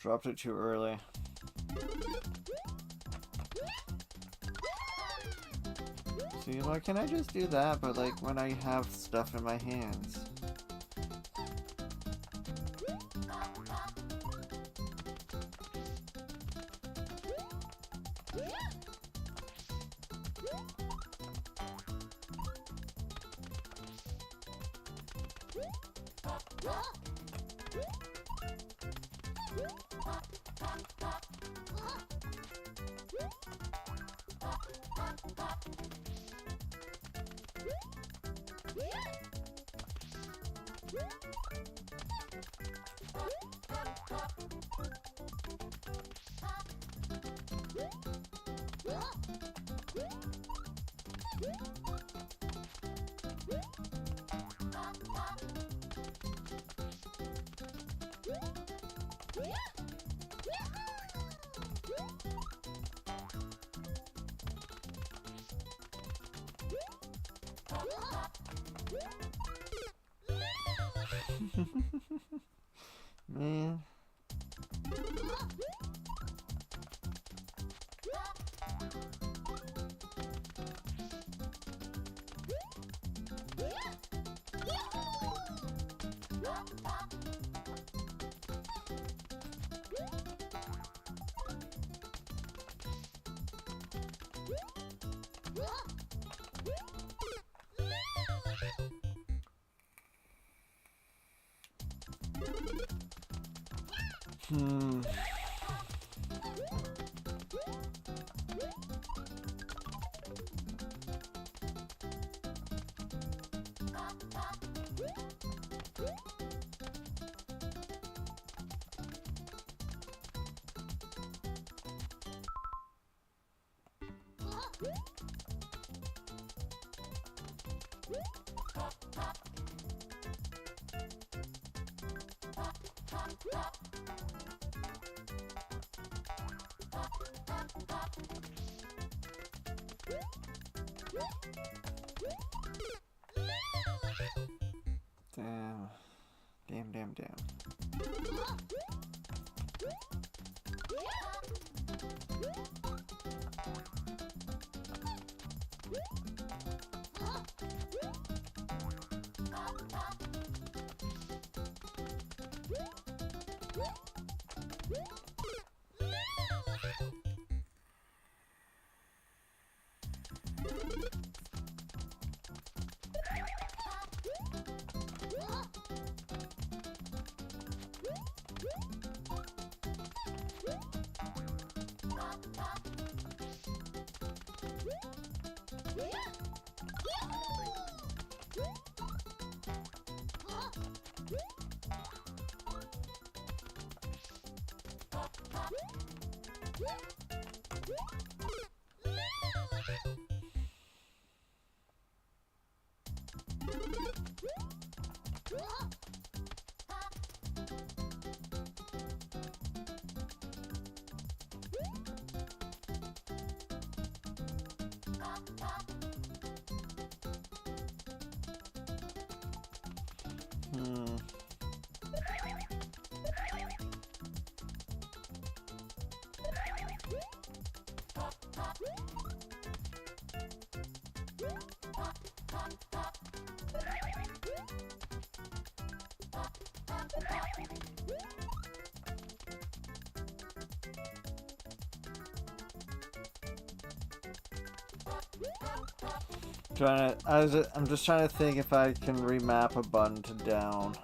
Dropped it too early. See, why can't I just do that, but like when I have stuff in my hands? Man. Hmm. Damn. Damn, damn, damn. Hmm. I'm just trying to think if I can remap a button to down.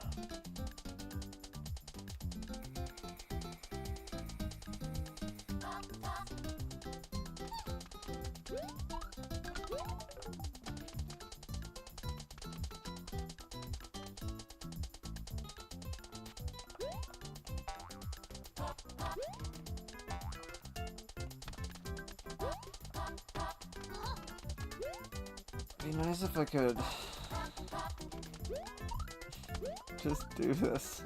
It'd be nice if I could just do this.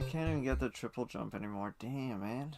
I can't even get the triple jump anymore. Damn, man.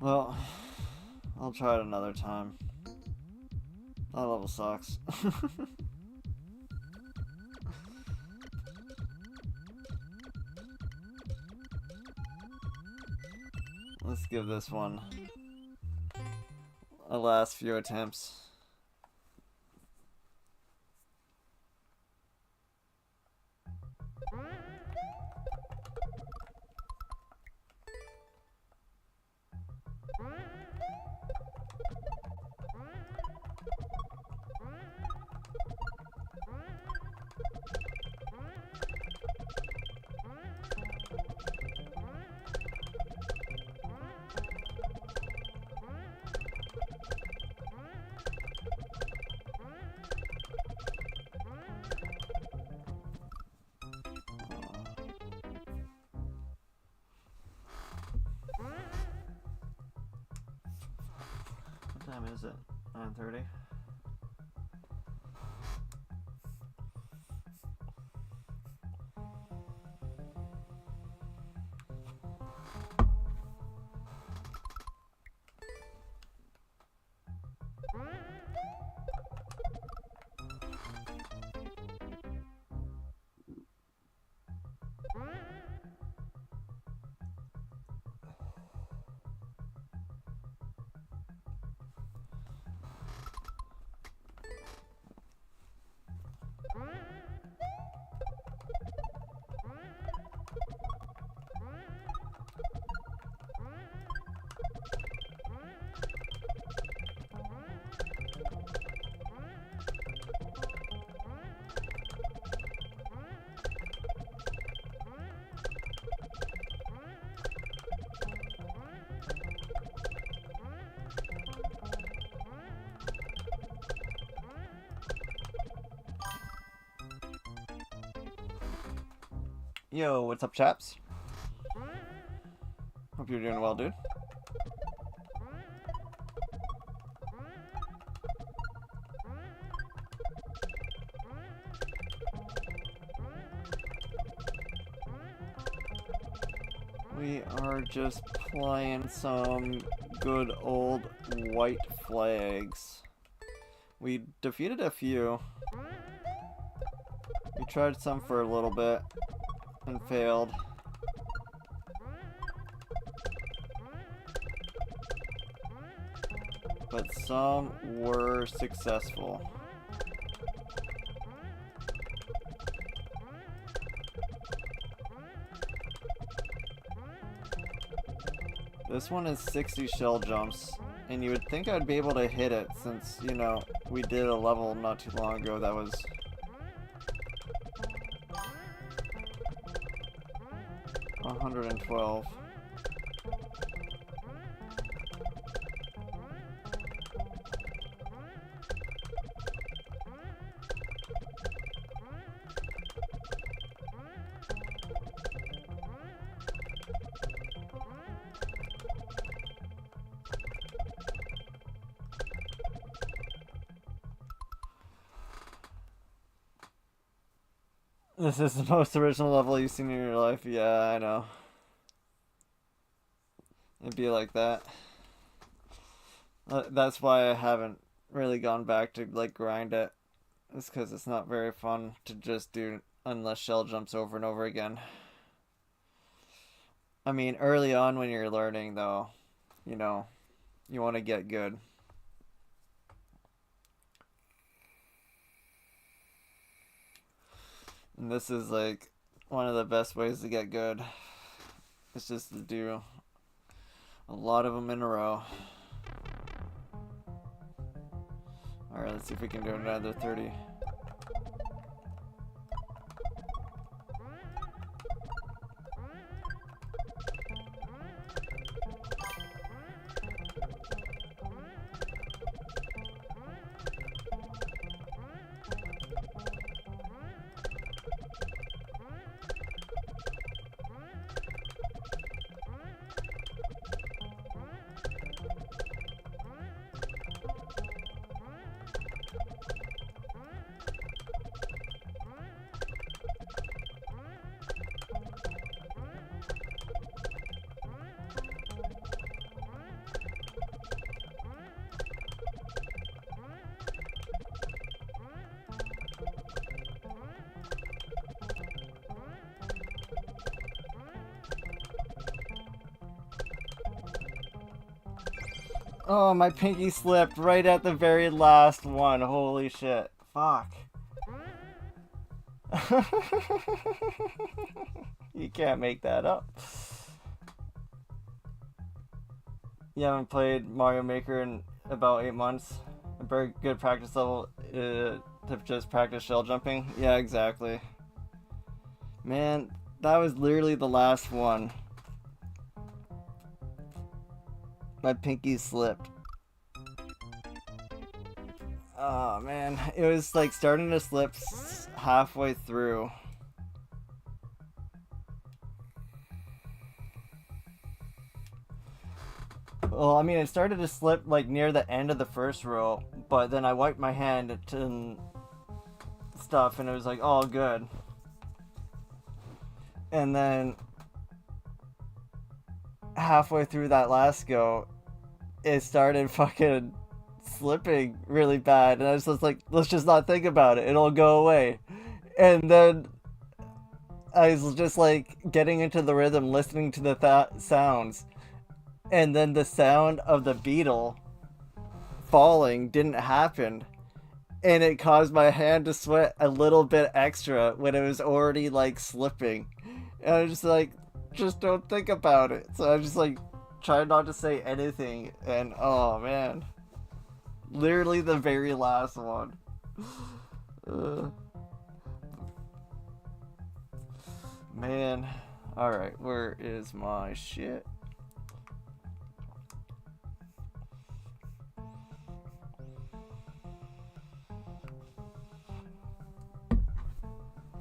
Well, I'll try it another time. That level sucks. Let's give this one a last few attempts. What time is it? 9:30. Yo, what's up, chaps? Hope you're doing well, dude. We are just playing some good old white flags. We defeated a few. We tried some for a little bit and failed. But some were successful. This one is 60 shell jumps, and you would think I'd be able to hit it since, you know, we did a level not too long ago that was 112. This is the most original level you've seen in your life. Yeah, I know. It'd be like that. That's why I haven't really gone back to, like, grind it. It's because it's not very fun to just do endless shell jumps over and over again. I mean, early on when you're learning, though, you know, you want to get good. And this is, like, one of the best ways to get good. It's just to do a lot of them in a row. Alright, let's see if we can do another 30. Oh, my pinky slipped right at the very last one. Holy shit. Fuck. You can't make that up. You haven't played Mario Maker in about 8 months. A very good practice level to just practice shell jumping. Yeah, exactly. Man, that was literally the last one. My pinky slipped. Oh man, it was like starting to slip halfway through. Well, I mean, it started to slip like near the end of the first row, but then I wiped my hand and stuff, and it was like all good. And then halfway through that last go, it started fucking slipping really bad, and I was just like, let's just not think about it, it'll go away. And then I was just like getting into the rhythm, listening to the sounds, and then the sound of the beetle falling didn't happen, and it caused my hand to sweat a little bit extra when it was already like slipping. And I was just like, just don't think about it. So I just like tried not to say anything, and oh man, literally the very last one. Man, all right, where is my shit?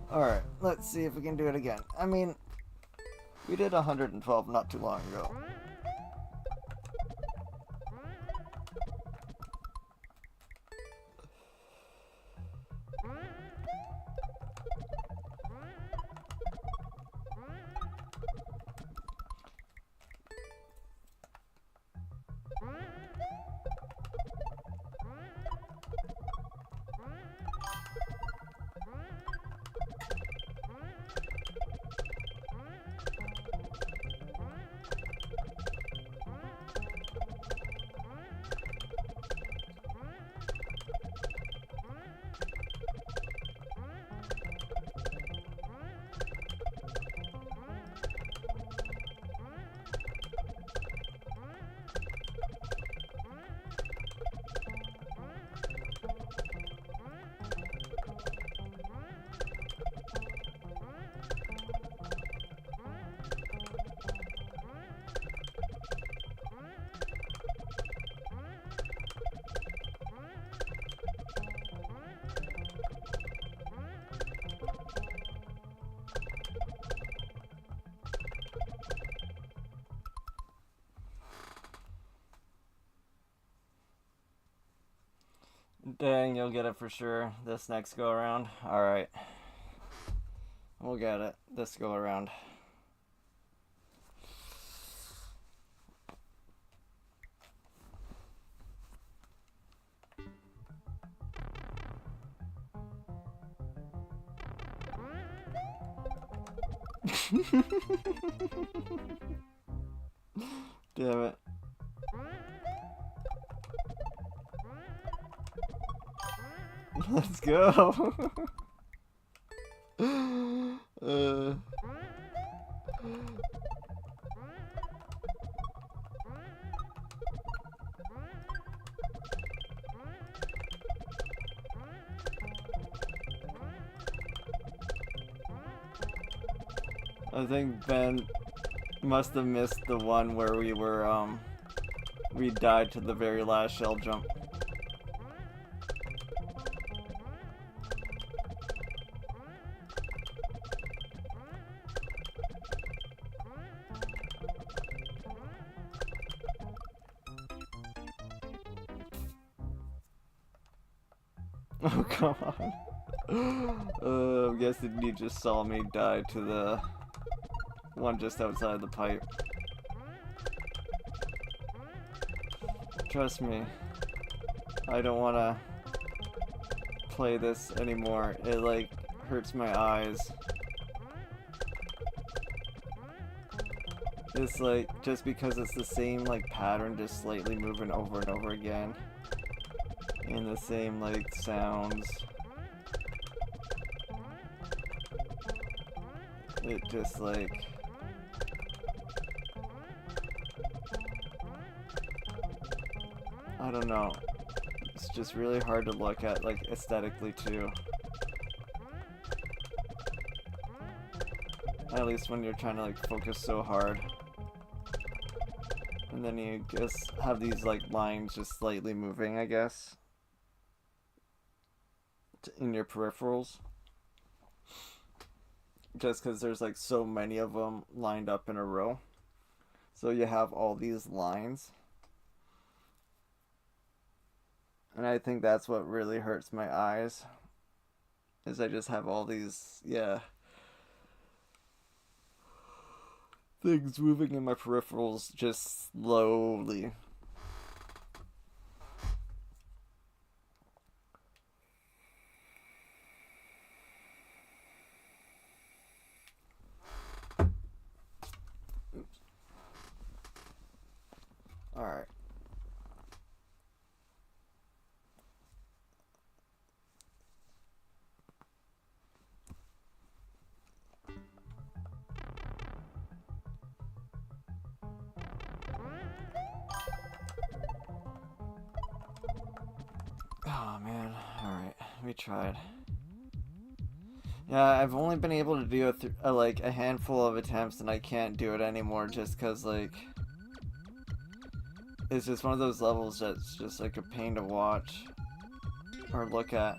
Alright, let's see if we can do it again. I mean, we did 112 not too long ago. Dang, you'll get it for sure this next go around. Alright. We'll get it this go around. Damn it. Let's go. I think Ben must have missed the one where we were, we died to the very last shell jump. Oh, come on. I'm guessing you just saw me die to the one just outside the pipe. Trust me, I don't want to play this anymore. It, like, hurts my eyes. Just like, just because it's the same like pattern, just slightly moving over and over again. And the same like sounds. It just like... I don't know. It's just really hard to look at, like, aesthetically too. At least when you're trying to like focus so hard. And then you just have these like lines just slightly moving, I guess, in your peripherals. Just because there's like so many of them lined up in a row. So you have all these lines. And I think that's what really hurts my eyes. Is I just have all these, yeah, things moving in my peripherals just slowly. Oops. All right. Oh man, alright, we tried. Yeah, I've only been able to do like a handful of attempts and I can't do it anymore just cause like it's just one of those levels that's just like a pain to watch or look at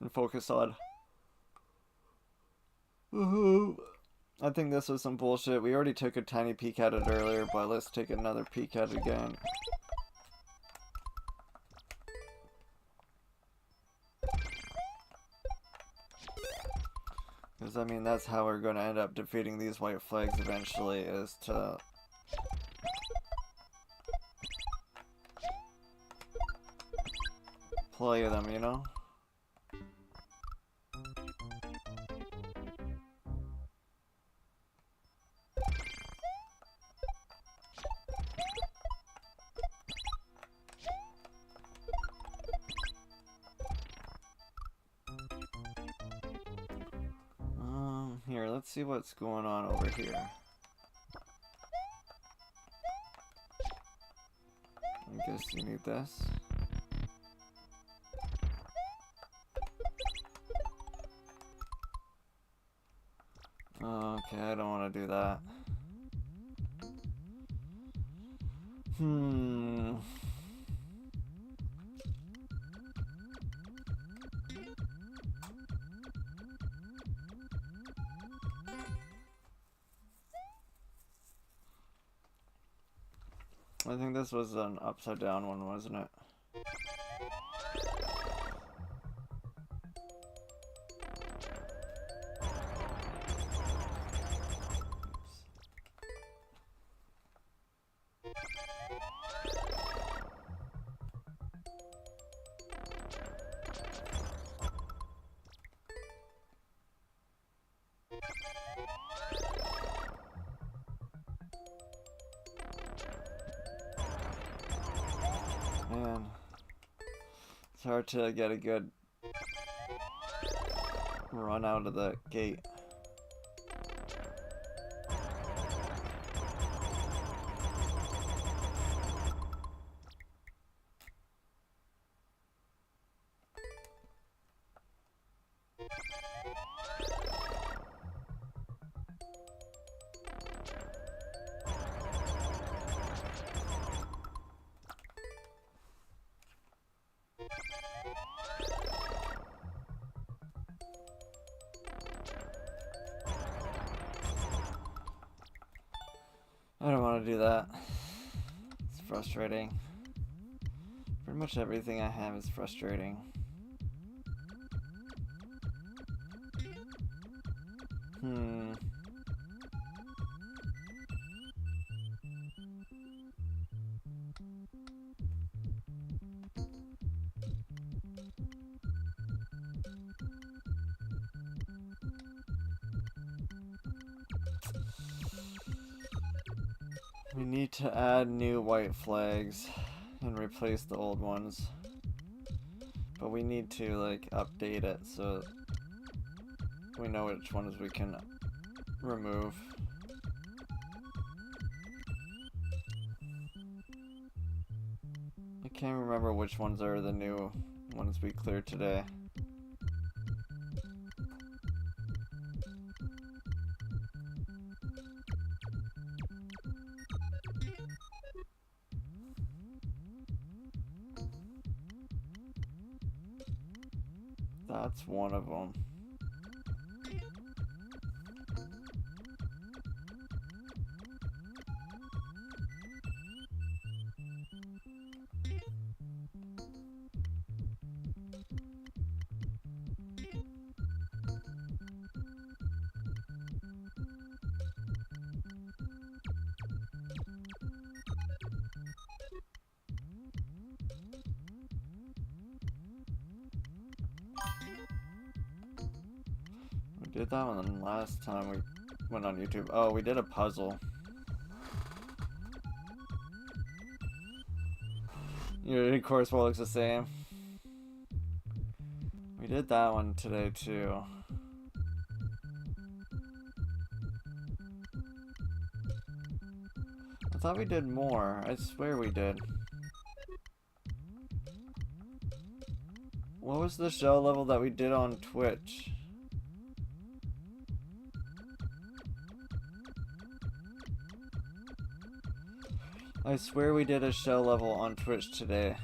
and focus on. I think this was some bullshit. We already took a tiny peek at it earlier, but let's take another peek at it again. Because, I mean, that's how we're going to end up defeating these white flags eventually, is to... play them, you know? Here, let's see what's going on over here. I guess you need this. Okay, I don't want to do that. I think this was an upside down one, wasn't it? Man, it's hard to get a good run out of the gate. I don't want to do that. It's frustrating. Pretty much everything I have is frustrating. We need to add new white flags and replace the old ones. But we need to like update it so we know which ones we can remove. I can't remember which ones are the new ones we cleared today. That's one of them. We did that one last time we went on YouTube. Oh, we did a puzzle. Your course wall looks the same. We did that one today too. I thought we did more. I swear we did. What was the shell level that we did on Twitch? I swear we did a shell level on Twitch today.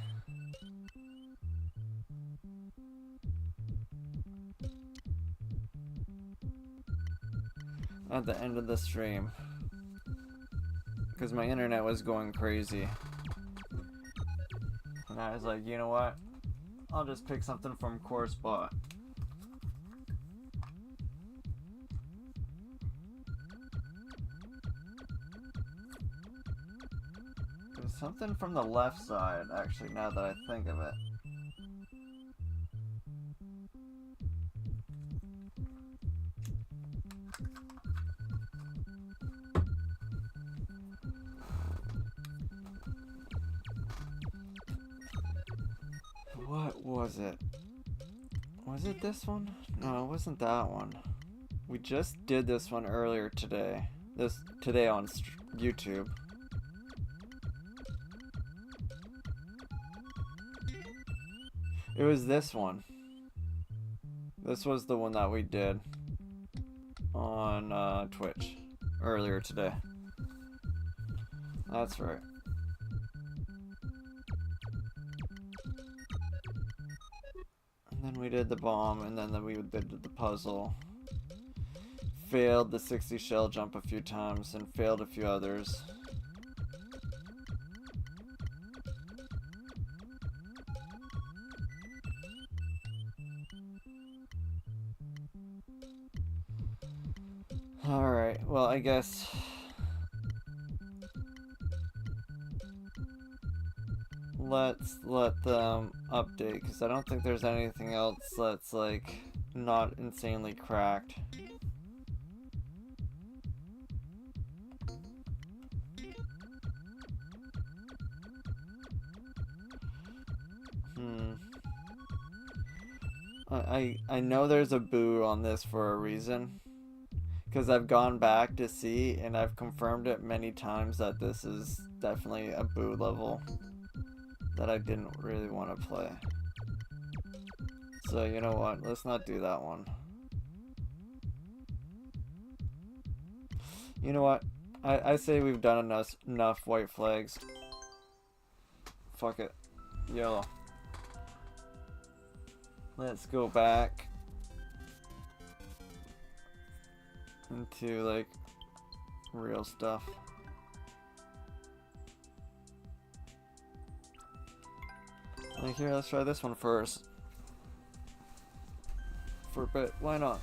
At the end of the stream. Because my internet was going crazy. And I was like, you know what? I'll just pick something from CourseBot. There's something from the left side, actually, now that I think of it. What was it? Was it this one? No, it wasn't that one. We just did this one earlier today. Today on YouTube. It was this one. This was the one that we did on Twitch earlier today. That's right. And then we did the bomb, and then we did the puzzle. Failed the 60 shell jump a few times, and failed a few others. Alright, well, I guess let's let them update, because I don't think there's anything else that's, like, not insanely cracked. I know there's a boo on this for a reason. Because I've gone back to see, and I've confirmed it many times that this is definitely a boo level that I didn't really want to play. So you know what, let's not do that one. You know what, I say we've done enough white flags. Fuck it. Yellow. Let's go back into like real stuff. Like here, let's try this one first. For a bit, why not?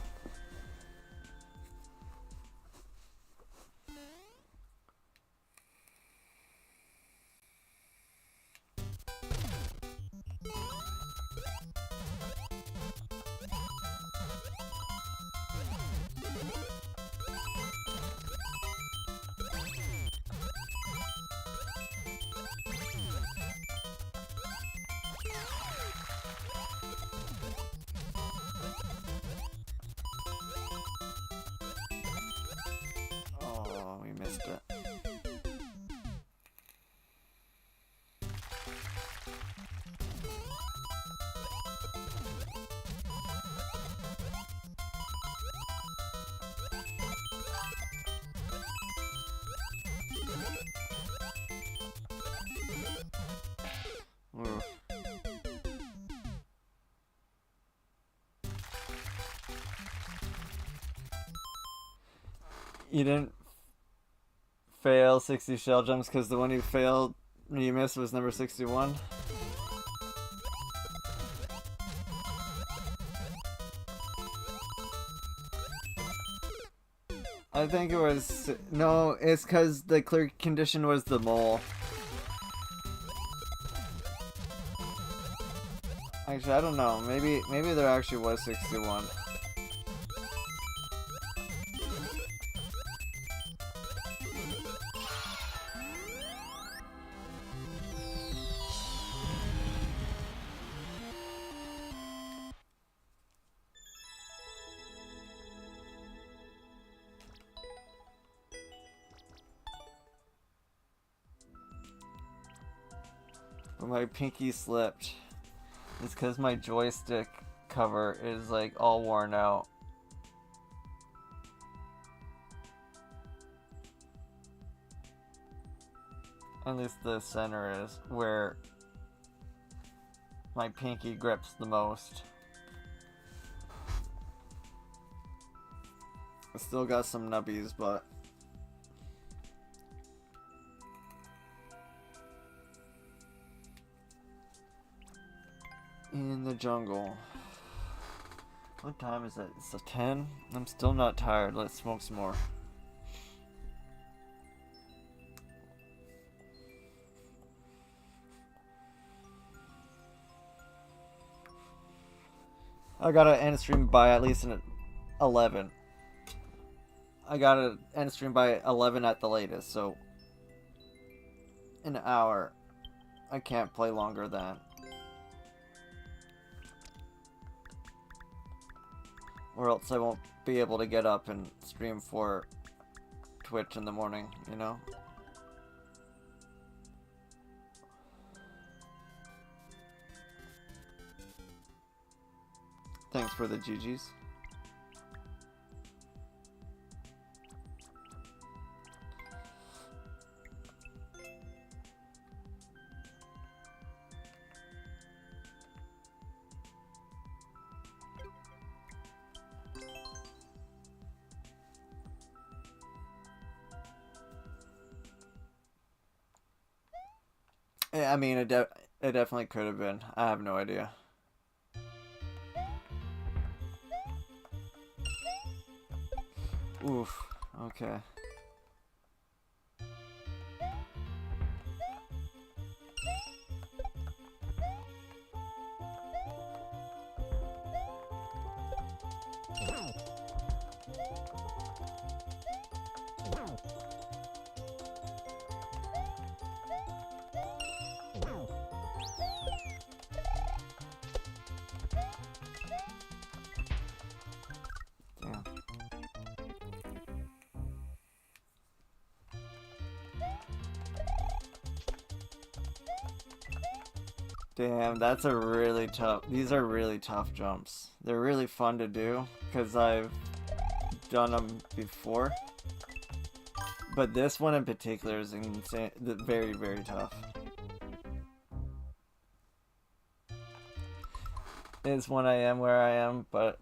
You didn't fail 60 shell jumps because the one you missed was number 61. I think it was... No, it's because the clear condition was the mole. Actually, I don't know. Maybe there actually was 61. But my pinky slipped. It's because my joystick cover is like all worn out. At least the center is where my pinky grips the most. I still got some nubbies, but in the jungle. What time is it? It's a 10? I'm still not tired. Let's smoke some more. I gotta end stream by at least an 11. I gotta end stream by 11 at the latest, so in an hour. I can't play longer than. Or else I won't be able to get up and stream for Twitch in the morning, you know? Thanks for the GGs. Yeah, I mean, it definitely could have been. I have no idea. Oof. Okay. Damn, that's a really tough... These are really tough jumps. They're really fun to do, because I've done them before. But this one in particular is insane, very, very tough. It's 1 AM where I am, but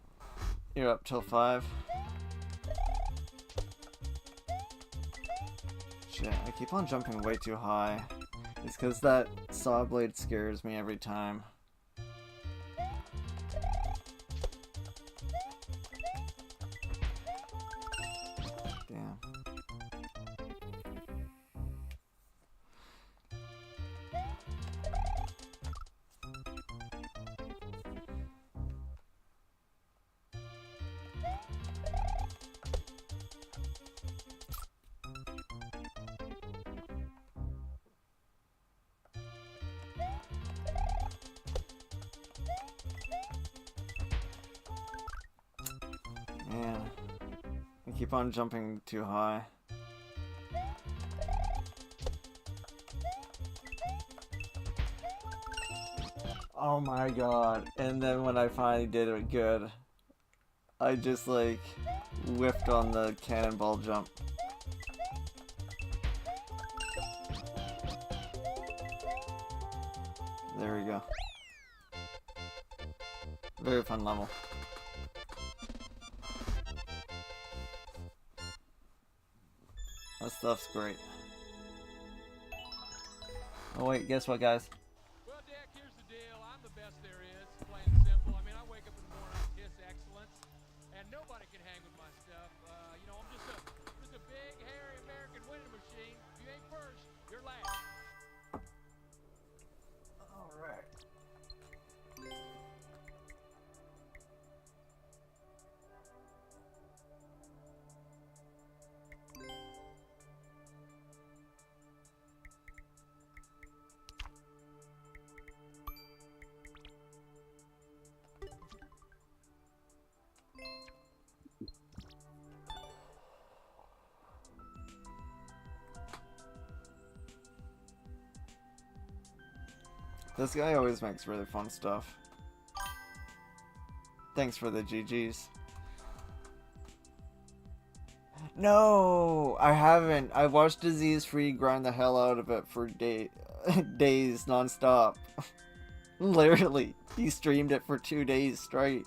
you're up till 5. Shit, I keep on jumping way too high. It's because that saw blade scares me every time. Damn. Man, I keep on jumping too high. Oh my god. And then when I finally did it good, I just like whiffed on the cannonball jump. There we go. Very fun level. Stuff's great. Oh wait, guess what, guys? Well, Dick, here's the deal. I'm the best there is, plain and simple. I mean, I wake up in the morning with his excellence, and nobody can hang with my stuff. You know, I'm just a big, hairy American winning machine. If you ain't first, you're last. All right. This guy always makes really fun stuff. Thanks for the GGs. No, I haven't. I watched Disease Free grind the hell out of it for days non-stop. Literally, he streamed it for 2 days straight.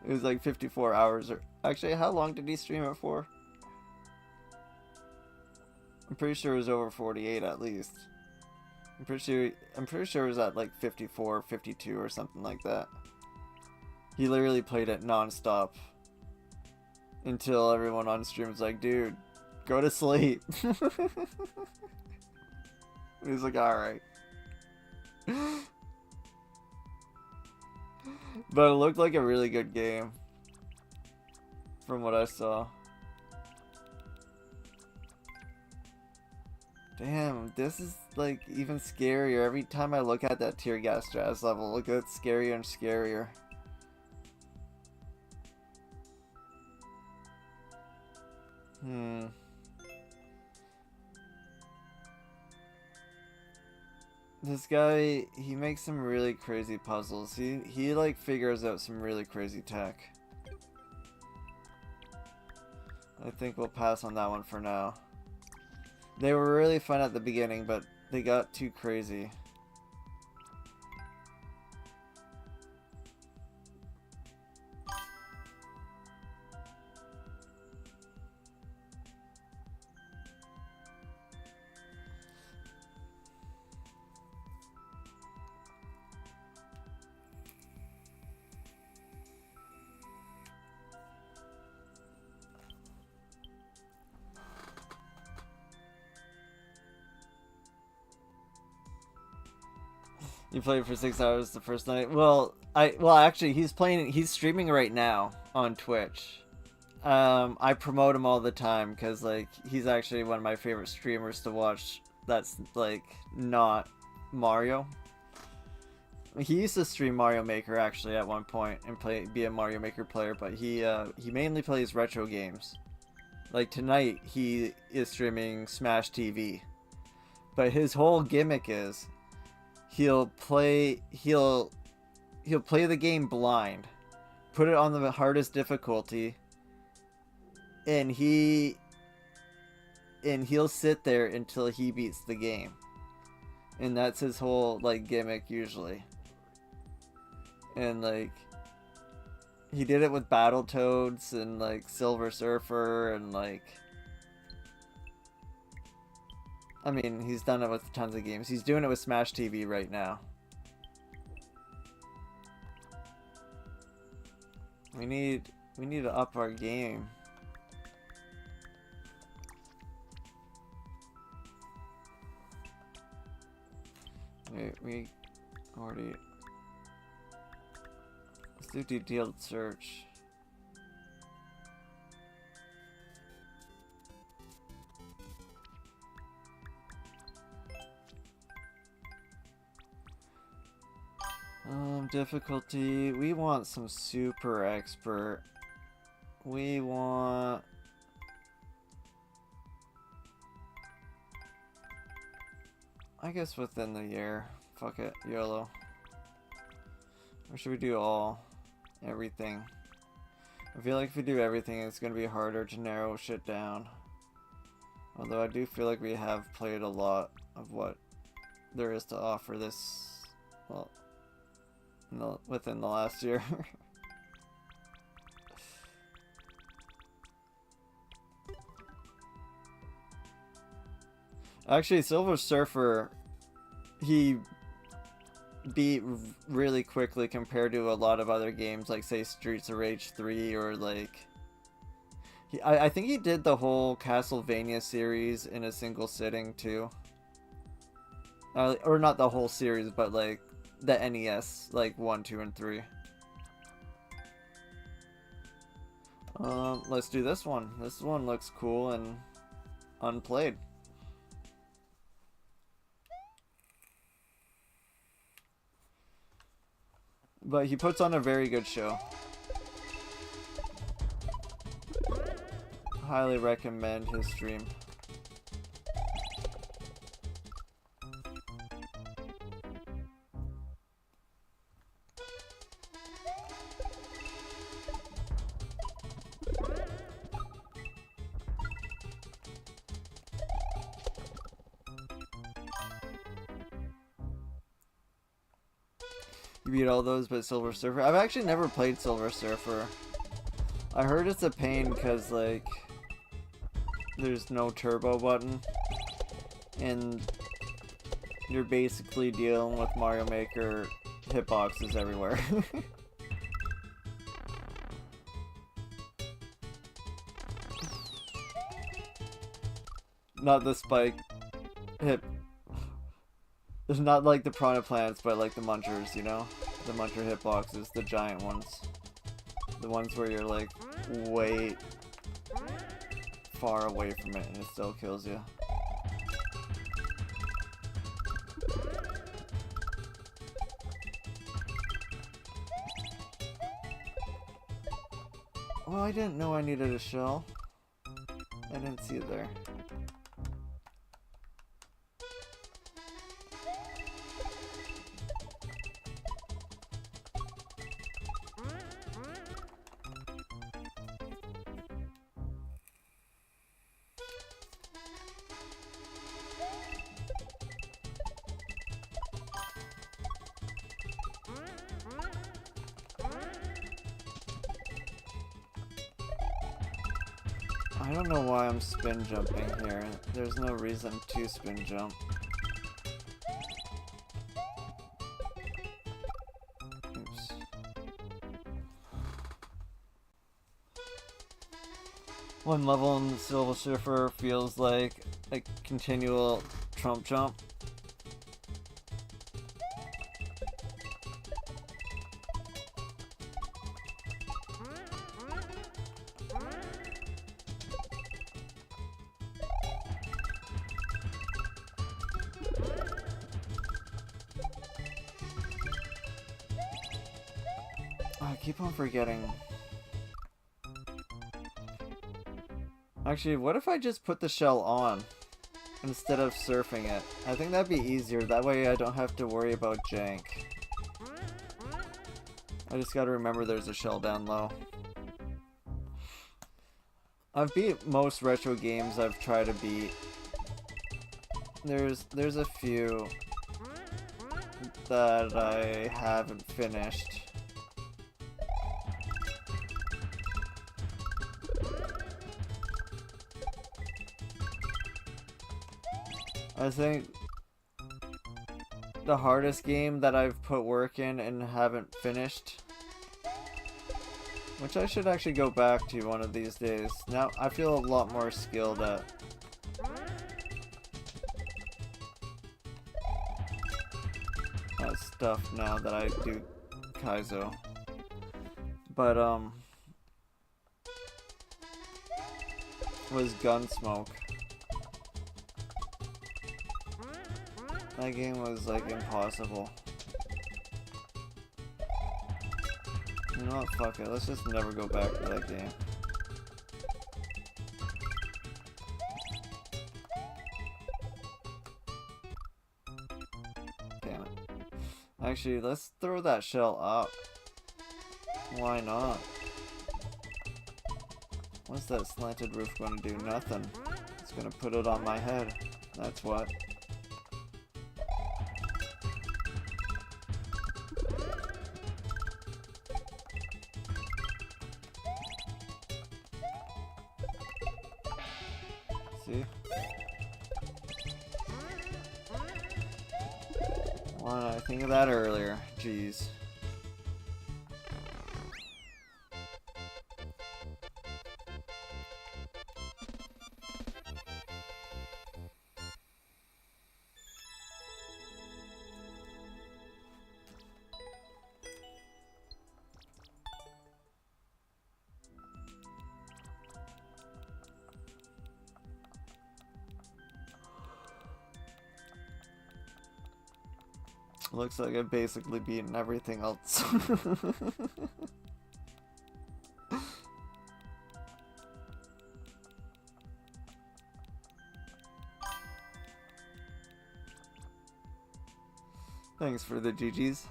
It was like 54 hours. Or actually, how long did he stream it for? I'm pretty sure it was over 48 at least. I'm pretty sure it was at like 54, 52 or something like that. He literally played it non-stop until everyone on stream was like, dude, go to sleep. He was like, alright. But it looked like a really good game from what I saw. Damn, this is like even scarier. Every time I look at that tear gas Jazz level, look, it's scarier and scarier. This guy, he makes some really crazy puzzles. He like figures out some really crazy tech. I think we'll pass on that one for now. They were really fun at the beginning, but they got too crazy. You played for 6 hours the first night. Well, actually, he's streaming right now on Twitch. I promote him all the time because like he's actually one of my favorite streamers to watch. That's like not Mario. He used to stream Mario Maker actually at one point and be a Mario Maker player, but he mainly plays retro games. Like tonight, he is streaming Smash TV, but his whole gimmick is he'll play the game blind, put it on the hardest difficulty, and he'll sit there until he beats the game. And that's his whole like gimmick usually. And like he did it with Battletoads and like Silver Surfer and like, I mean, he's done it with tons of games. He's doing it with Smash TV right now. We need to up our game. We already... Let's do detailed search. Difficulty. We want some super expert. We want... I guess within the year. Fuck it. YOLO. Or should we do all? Everything. I feel like if we do everything, it's going to be harder to narrow shit down. Although I do feel like we have played a lot of what there is to offer this... Well... within the last year. Actually, Silver Surfer, he beat really quickly compared to a lot of other games, like say Streets of Rage 3 or like... I think he did the whole Castlevania series in a single sitting too. Or not the whole series, but like the NES, like 1, 2, and 3. Let's do this one. This one looks cool and unplayed. But he puts on a very good show. Highly recommend his stream. You beat all those but Silver Surfer? I've actually never played Silver Surfer. I heard it's a pain because, like, there's no turbo button. And you're basically dealing with Mario Maker hitboxes everywhere. Not the spike hit. It's not like the Piranha Plants, but like the Munchers, you know? The Muncher hitboxes, the giant ones. The ones where you're like way far away from it and it still kills you. Oh, I didn't know I needed a shell. I didn't see it there. I don't know why I'm spin jumping here. There's no reason to spin jump. Oops. One level in Silver Surfer feels like a continual Trump jump. I keep on forgetting. Actually, what if I just put the shell on instead of surfing it? I think that'd be easier. That way I don't have to worry about jank. I just gotta remember there's a shell down low. I've beat most retro games I've tried to beat. There's a few that I haven't finished. I think the hardest game that I've put work in and haven't finished, which I should actually go back to one of these days. Now I feel a lot more skilled at stuff now that I do Kaizo. But was Gunsmoke. That game was like impossible. You know what, fuck it, let's just never go back to that game. Damn it. Actually, let's throw that shell up. Why not? What's that slanted roof gonna do? Nothing. It's gonna put it on my head. That's what. See? Why did I think of that earlier? Jeez. Looks like I've basically beaten everything else. Thanks for the GGs.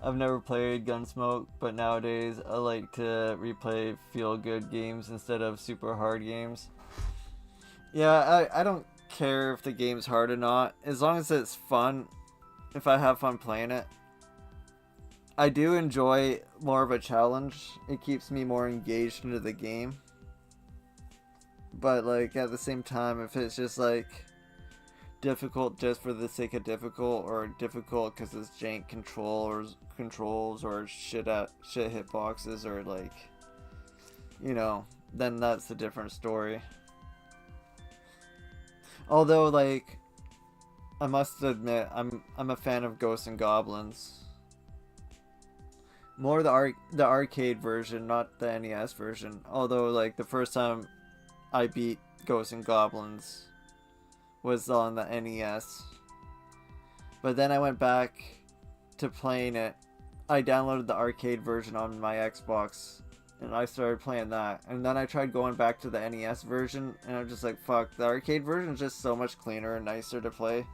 I've never played Gunsmoke, but nowadays I like to replay feel-good games instead of super hard games. Yeah, I don't care if the game's hard or not, as long as it's fun. If I have fun playing it. I do enjoy more of a challenge. It keeps me more engaged into the game. But like at the same time, if it's just like difficult just for the sake of difficult, or difficult because it's jank controls or shit hitboxes, or like, you know, then that's a different story. Although like, I must admit, I'm a fan of Ghosts and Goblins. More the arcade version, not the NES version. Although, like, the first time I beat Ghosts and Goblins was on the NES. But then I went back to playing it. I downloaded the arcade version on my Xbox, and I started playing that. And then I tried going back to the NES version, and I'm just like, fuck, the arcade version is just so much cleaner and nicer to play.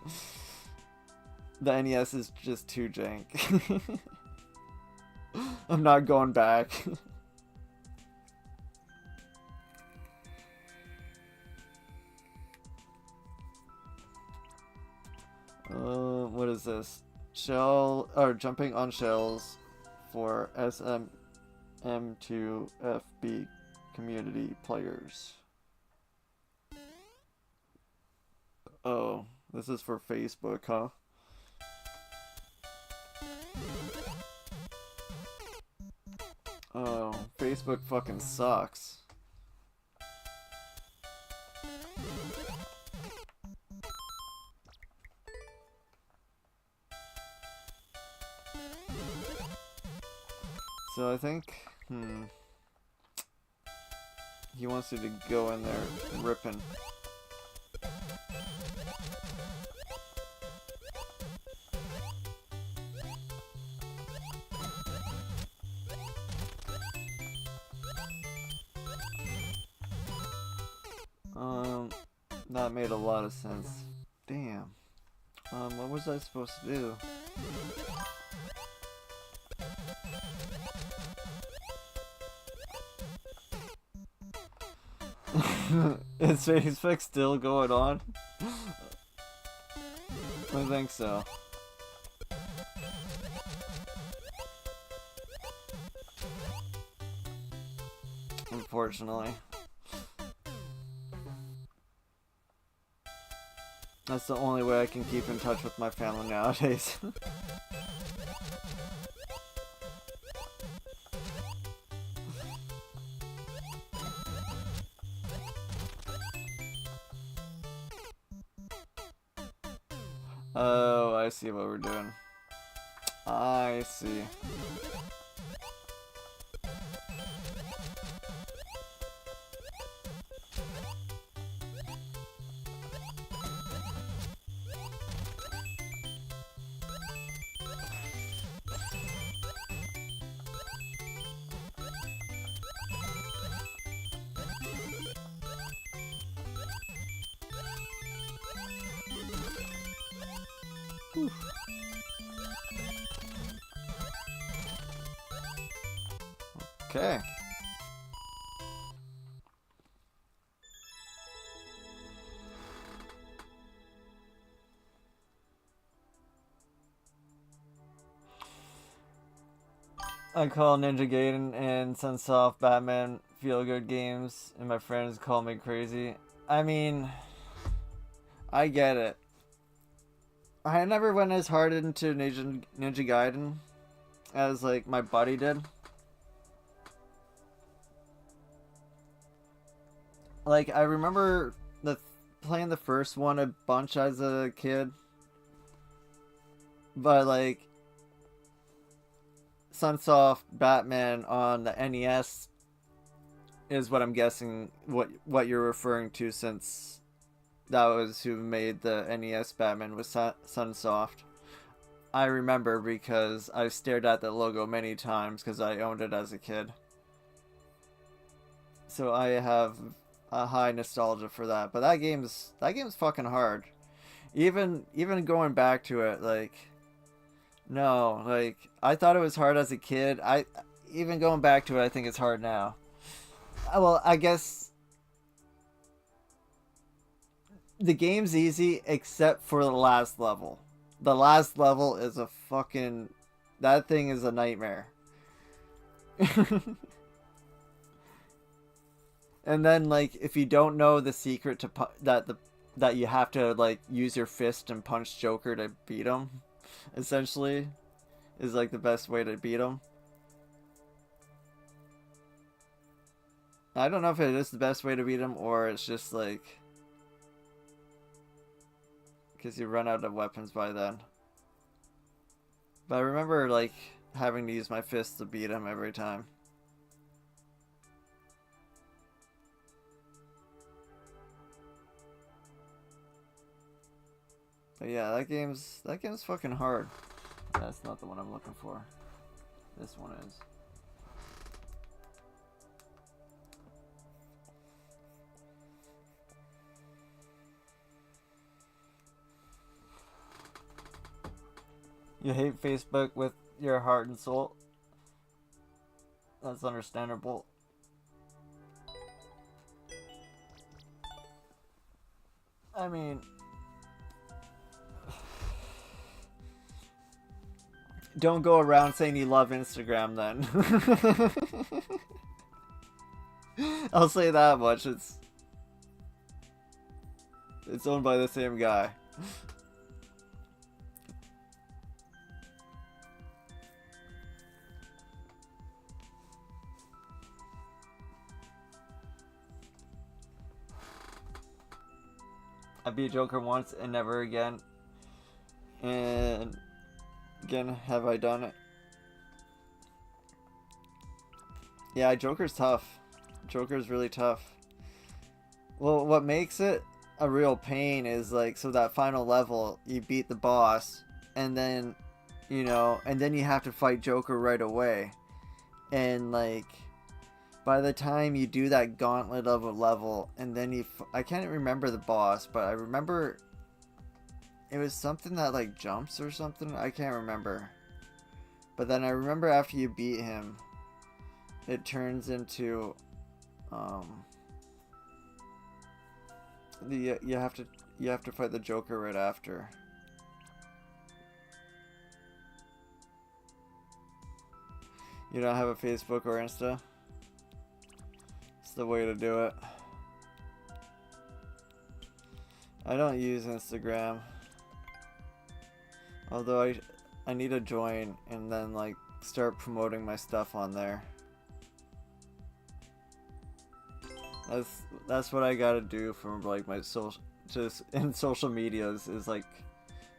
The NES is just too jank. I'm not going back. What is this? Jumping on shells for SM2FB community players. Oh, this is for Facebook, huh? Oh, Facebook fucking sucks. So I think, he wants you to go in there ripping. That made a lot of sense. Damn. What was I supposed to do? Is Facebook still going on? I think so. Unfortunately. That's the only way I can keep in touch with my family nowadays. Oh, I see what we're doing. I see. Okay. I call Ninja Gaiden and Sunsoft Batman feel-good games, and my friends call me crazy. I mean, I get it. I never went as hard into Ninja Gaiden as like my buddy did. Like I remember playing the first one a bunch as a kid, but like Sunsoft Batman on the NES is what I'm guessing what you're referring to, since that was who made the NES Batman, was Sunsoft. I remember because I stared at the logo many times because I owned it as a kid. So I have a high nostalgia for that. But that game's fucking hard. Even going back to it, like, no, like I thought it was hard as a kid. Even going back to it, I think it's hard now. Well, I guess the game's easy except for the last level. The last level is a fucking... That thing is a nightmare. And then, like, if you don't know the secret to that you have to, like, use your fist and punch Joker to beat him, essentially, is, like, the best way to beat him. I don't know if it is the best way to beat him, or it's just, like... because you run out of weapons by then. But I remember, like, having to use my fists to beat him every time. But yeah, that game's fucking hard. That's not the one I'm looking for. This one is. You hate Facebook with your heart and soul. That's understandable. I mean... don't go around saying you love Instagram then. I'll say that much. It's owned by the same guy. I beat Joker once and never again. And again, have I done it? Yeah, Joker's tough. Joker's really tough. Well, what makes it a real pain is, like, so that final level, you beat the boss, and then, you know, and then you have to fight Joker right away. And, like, by the time you do that gauntlet of a level, and then I can't remember the boss, but I remember it was something that, like, jumps or something. I can't remember. But then I remember after you beat him, it turns into, you have to fight the Joker right after. You don't have a Facebook or Insta? It's the way to do it. I don't use Instagram. Although I need to join and then, like, start promoting my stuff on there. That's what I gotta do from, like, my social medias, is, like,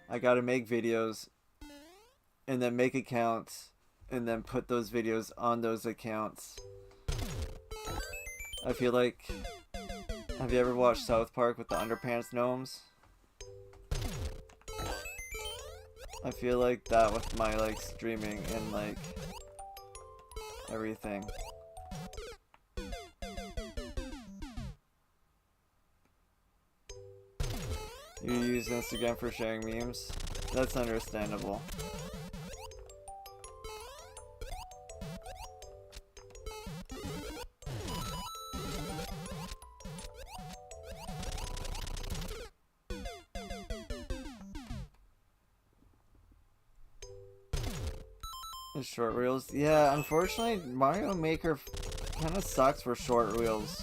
I gotta make videos and then make accounts and then put those videos on those accounts. I feel like, have you ever watched South Park with the Underpants Gnomes? I feel like that with my, like, streaming and, like, everything. You use Instagram for sharing memes? That's understandable. The short reels? Yeah, unfortunately, Mario Maker kind of sucks for short reels.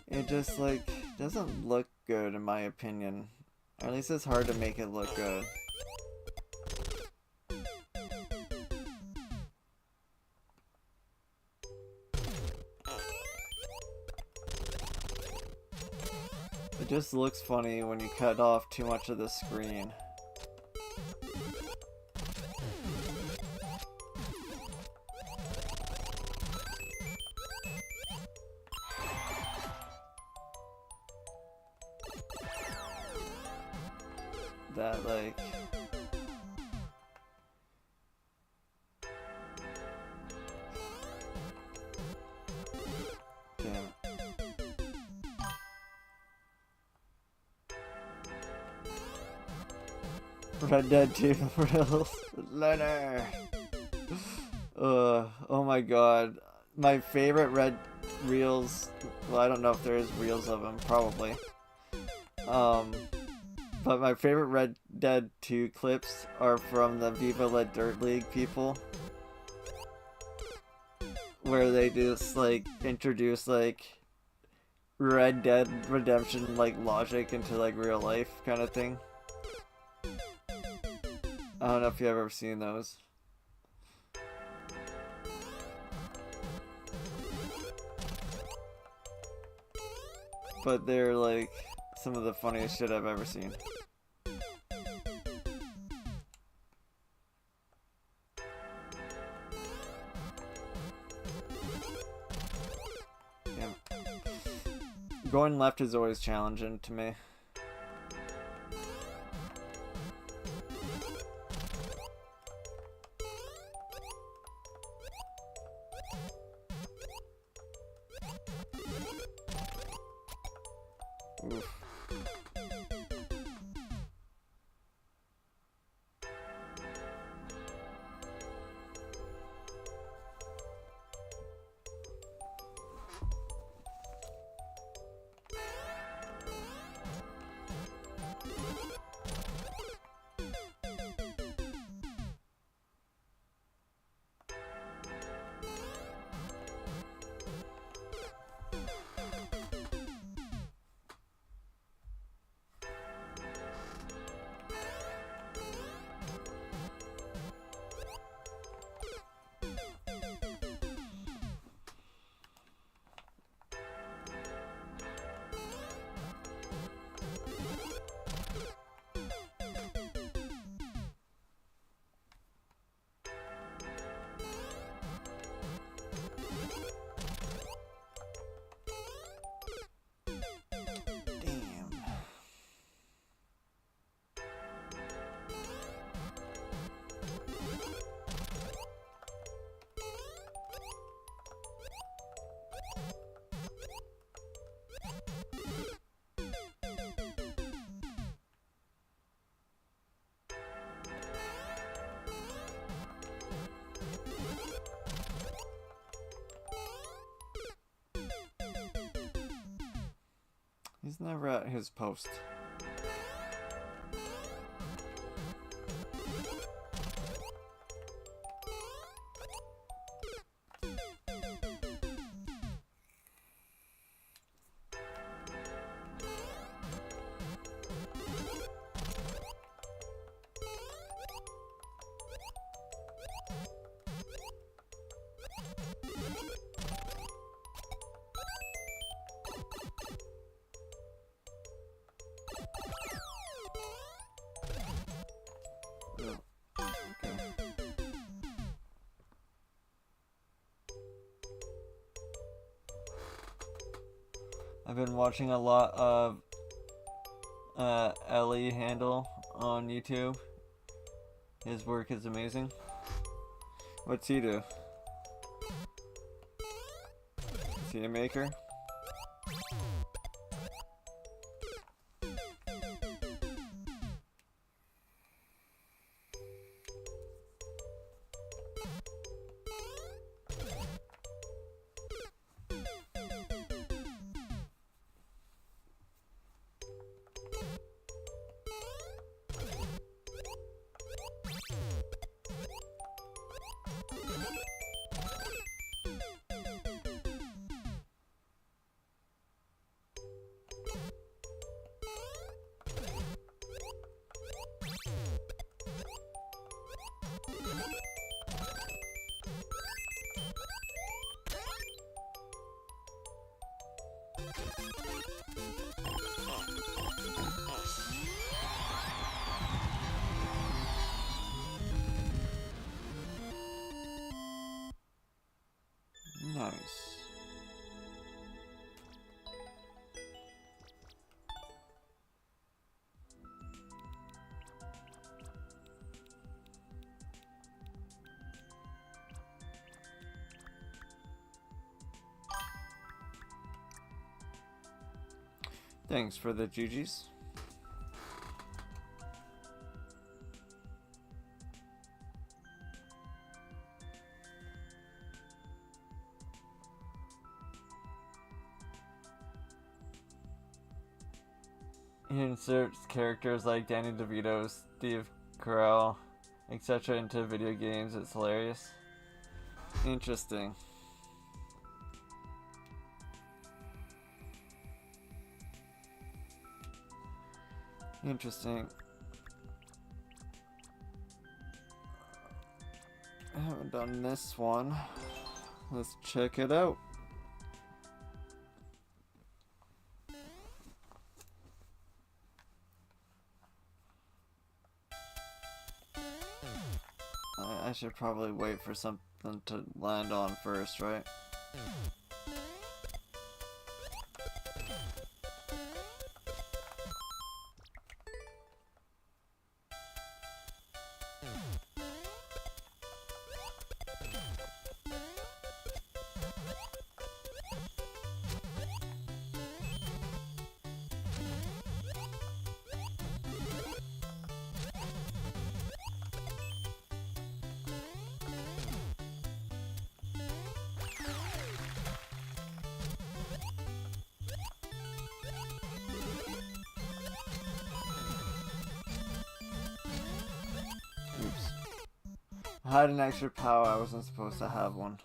It just, like, doesn't look good in my opinion. Or at least it's hard to make it look good. It just looks funny when you cut off too much of the screen. That, like... Damn. Red Dead 2 Reels. Leonard. Oh my god. My favorite Red Reels... Well, I don't know if there is reels of them. Probably. But my favorite Red Dead 2 clips are from the Viva La Dirt League people. Where they just, like, introduce, like, Red Dead Redemption, like, logic into, like, real life kind of thing. I don't know if you've ever seen those. But they're, like, some of the funniest shit I've ever seen. Damn. Going left is always challenging to me. Oof. He's never at his post. I've been watching a lot of Ellie Handle on YouTube. His work is amazing. What's he do? Is he a maker? Thanks for the GGs. He inserts characters like Danny DeVito, Steve Carell, etc. into video games. It's hilarious. Interesting. Interesting. I haven't done this one. Let's check it out. I should probably wait for something to land on first, right? Oops. I had an extra power, I wasn't supposed to have one.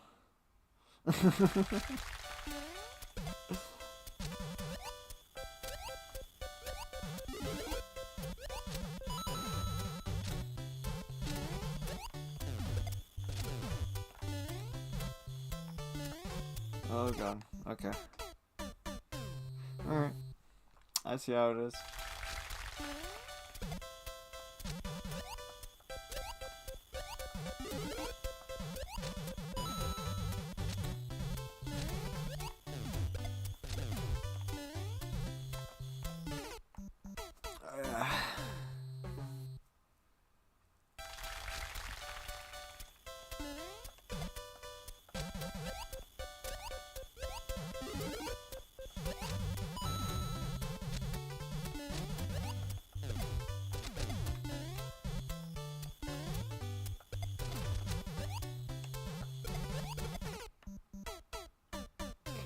Oh god, okay. Alright. I see how it is.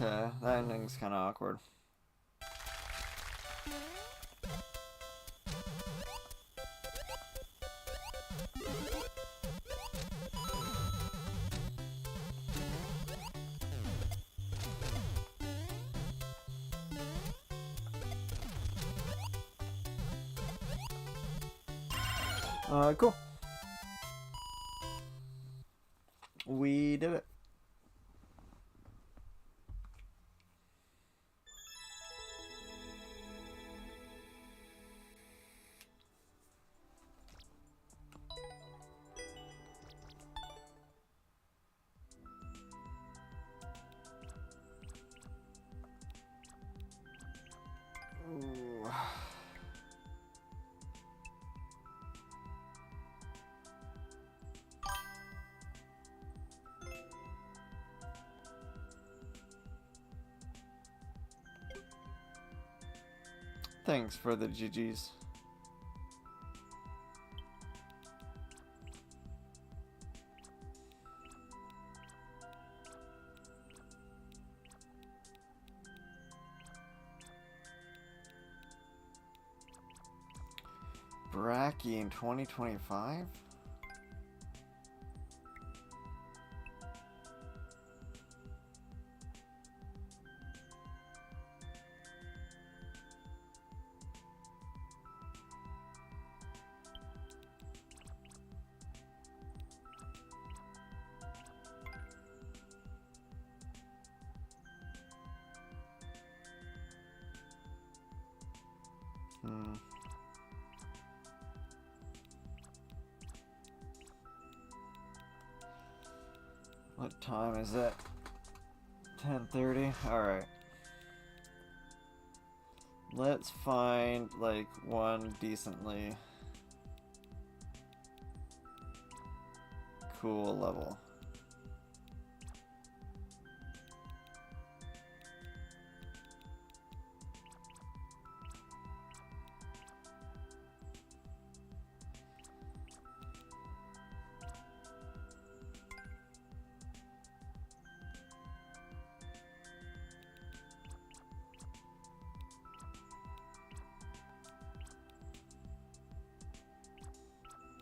Okay, that ending's kinda awkward. Cool. We did it. Ooh. Thanks for the GGs. Bracky in 2025? What time is it? 10:30? Alright. Let's find, like, one decently cool level.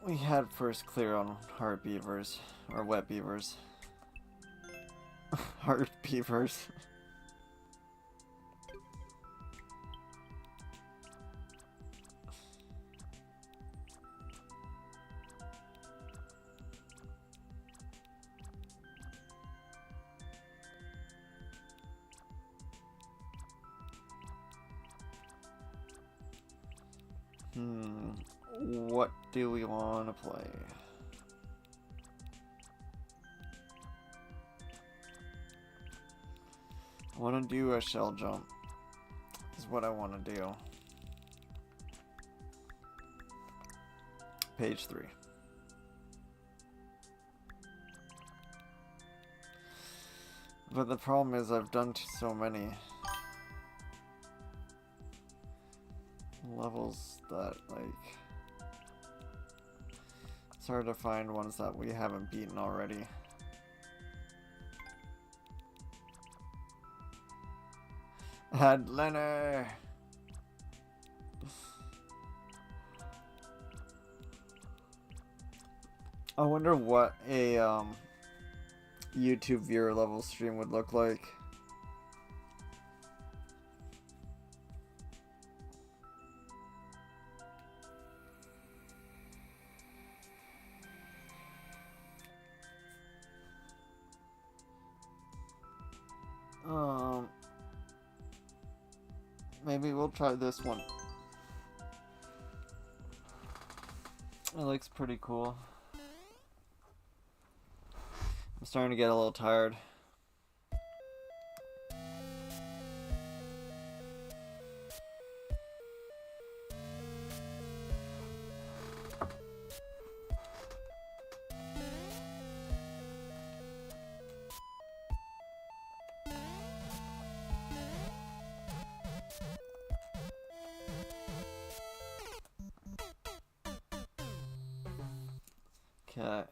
we had first clear on heart beavers, or wet beavers. Heart beavers. What do we want to play? I want to do a shell jump. Is what I want to do. Page 3. But the problem is I've done so many levels that, like, it's hard to find ones that we haven't beaten already. Headliner! I wonder what a YouTube viewer level stream would look like. Maybe we'll try this one. It looks pretty cool. I'm starting to get a little tired. Okay.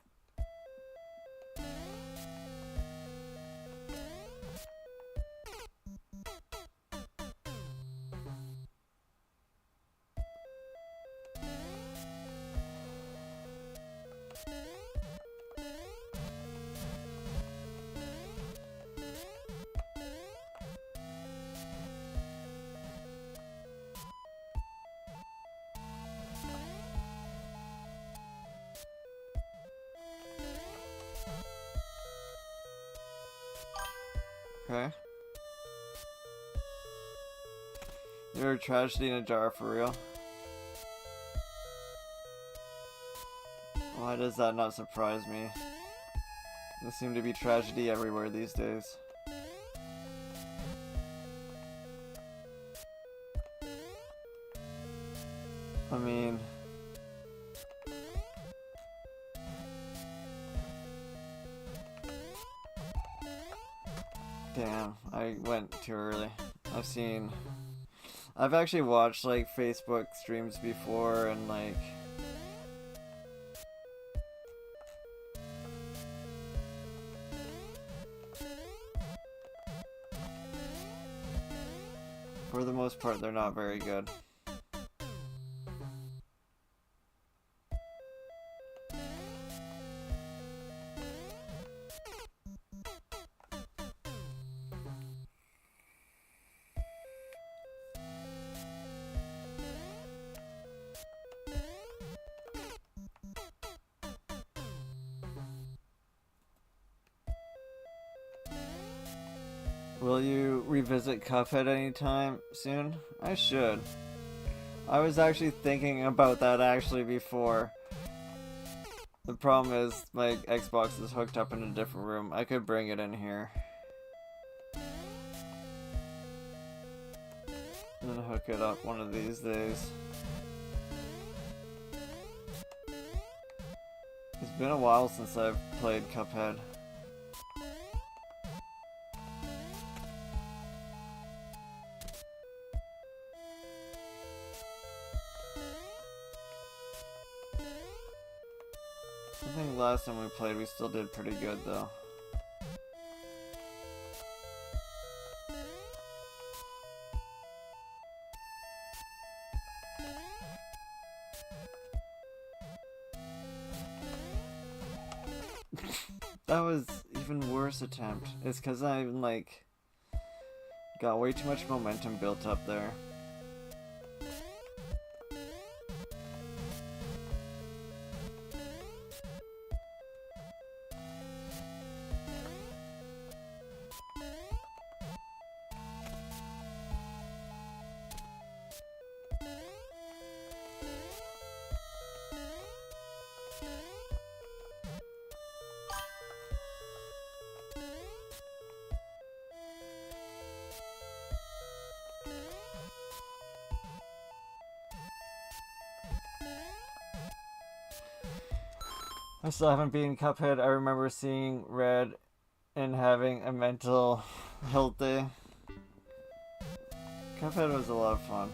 Okay. You're a tragedy in a jar for real. Why does that not surprise me? There seems to be tragedy everywhere these days. I mean... Damn, I went too early. I've actually watched like Facebook streams before and like for the most part they're not very good. Will you revisit Cuphead anytime soon? I should. I was actually thinking about that actually before. The problem is my Xbox is hooked up in a different room. I could bring it in here. And hook it up one of these days. It's been a while since I've played Cuphead. I think last time we played we still did pretty good though. That was even worse attempt. It's because I'm like got way too much momentum built up there. I still haven't beaten Cuphead. I remember seeing Red and having a mental health day. Cuphead was a lot of fun.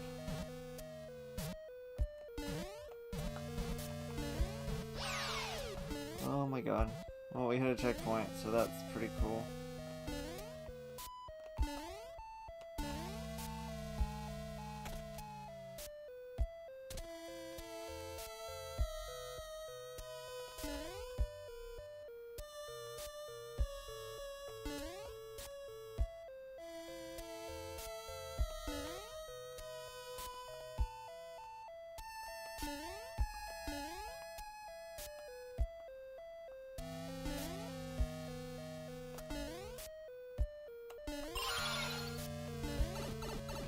Oh my god. Well, we hit a checkpoint, so that's pretty cool.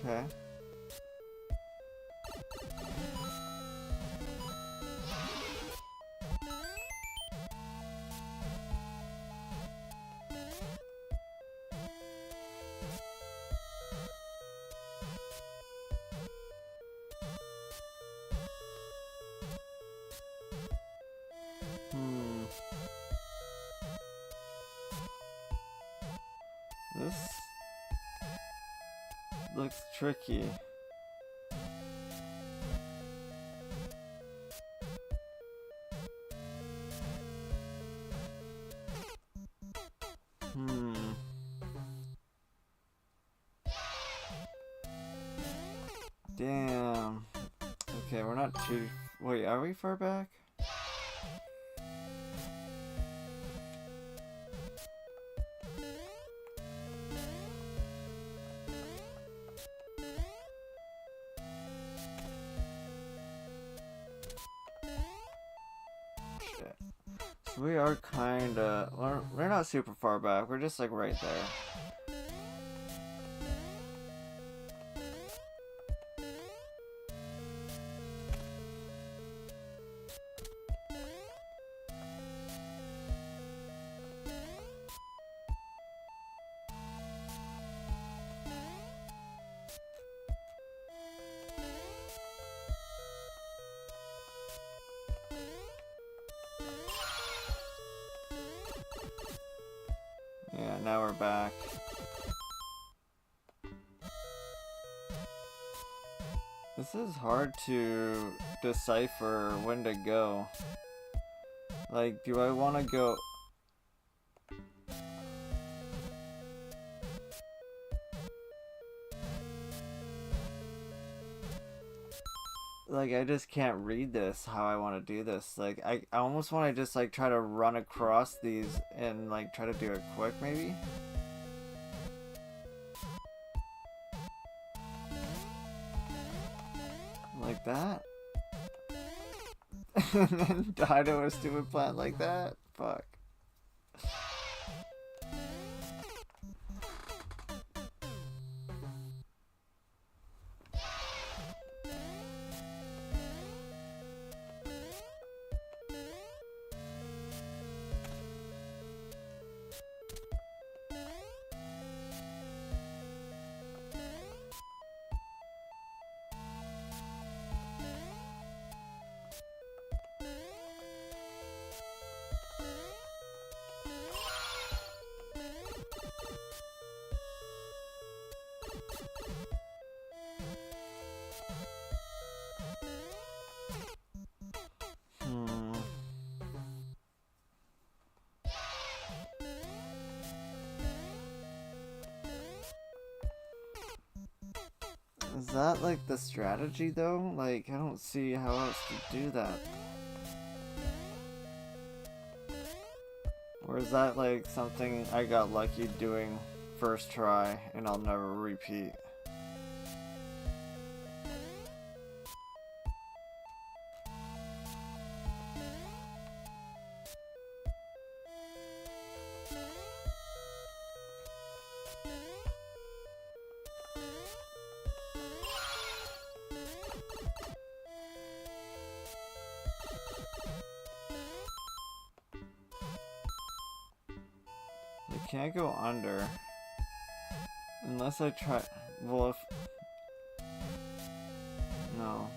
Okay. This looks tricky. Damn. Okay, we're not too... Wait, are we far back? Shit. So we are kinda... We're not super far back, we're just like right there. Yeah, now we're back. This is hard to decipher when to go. Like, do I want to go... Like, I just can't read this how I want to do this. Like, I almost want to just, like, try to run across these and, like, try to do it quick, maybe? Like that? And then die to a stupid plant like that? Fuck. Is that like the strategy though? Like, I don't see how else to do that. Or is that like something I got lucky doing first try and I'll never repeat? I can't go under unless I try. Well, if no.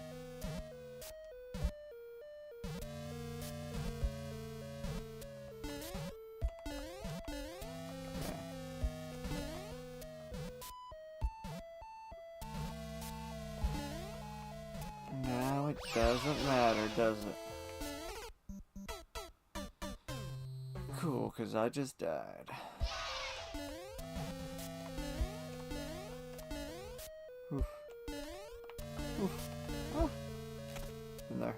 Okay. Now it doesn't matter, does it? Cool, because I just died. Oof. Oof. Oh. In there.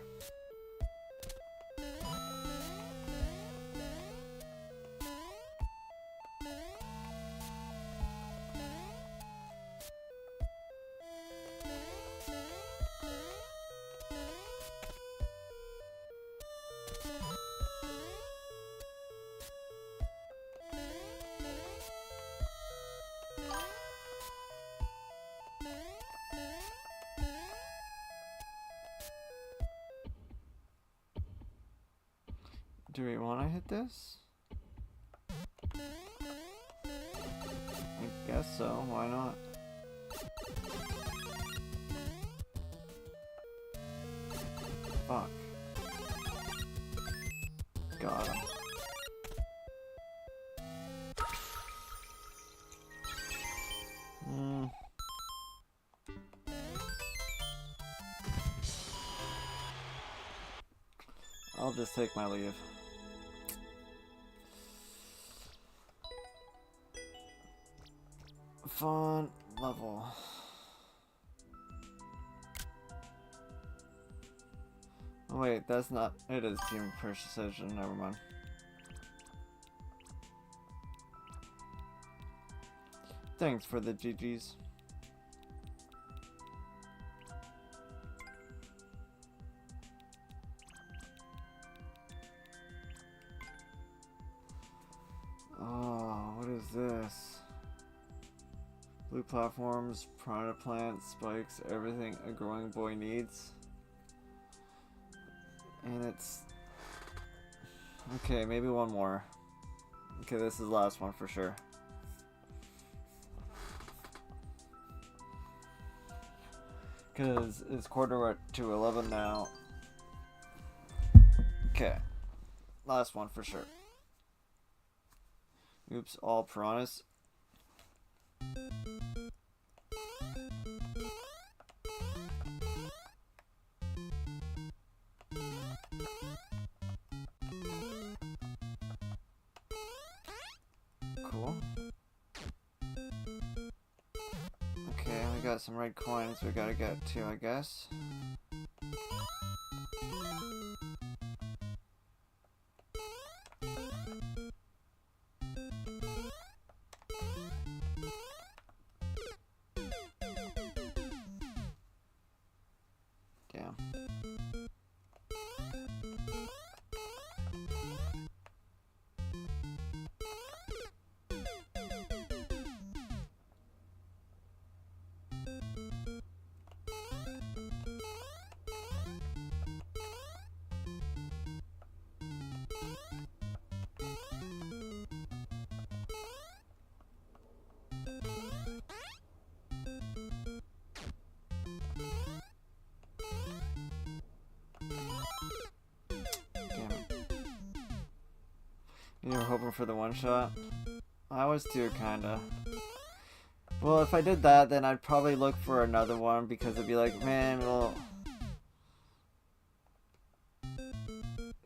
Do we want to hit this? I guess so, why not? Fuck. Got him. I'll just take my leave. Fun level. Oh, wait, that's not. It is team precision. Never mind. Thanks for the GGs. Oh, what is this? Blue platforms, piranha plants, spikes, everything a growing boy needs. And it's... Okay, maybe one more. Okay, this is the last one for sure. Because it's quarter to 11 now. Okay. Last one for sure. Oops, all piranhas. Cool. Okay, we got some red coins we gotta get to, I guess. Damn. You were hoping for the one shot? I was too, kinda. Well, if I did that, then I'd probably look for another one because it'd be like, man, well,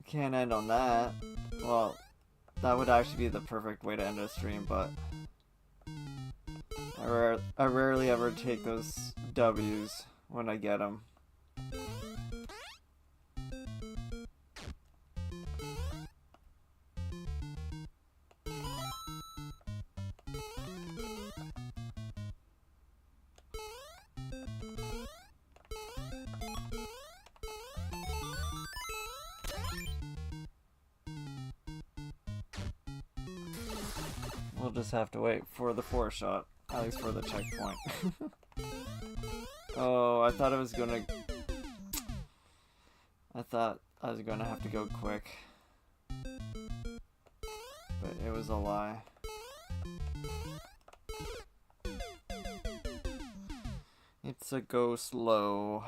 can't end on that. Well, that would actually be the perfect way to end a stream, but I rarely ever take those W's when I get them. we'll just have to wait for the 4-shot, at least for the checkpoint. Oh, I thought I was gonna have to go quick. But it was a lie. It's a go slow.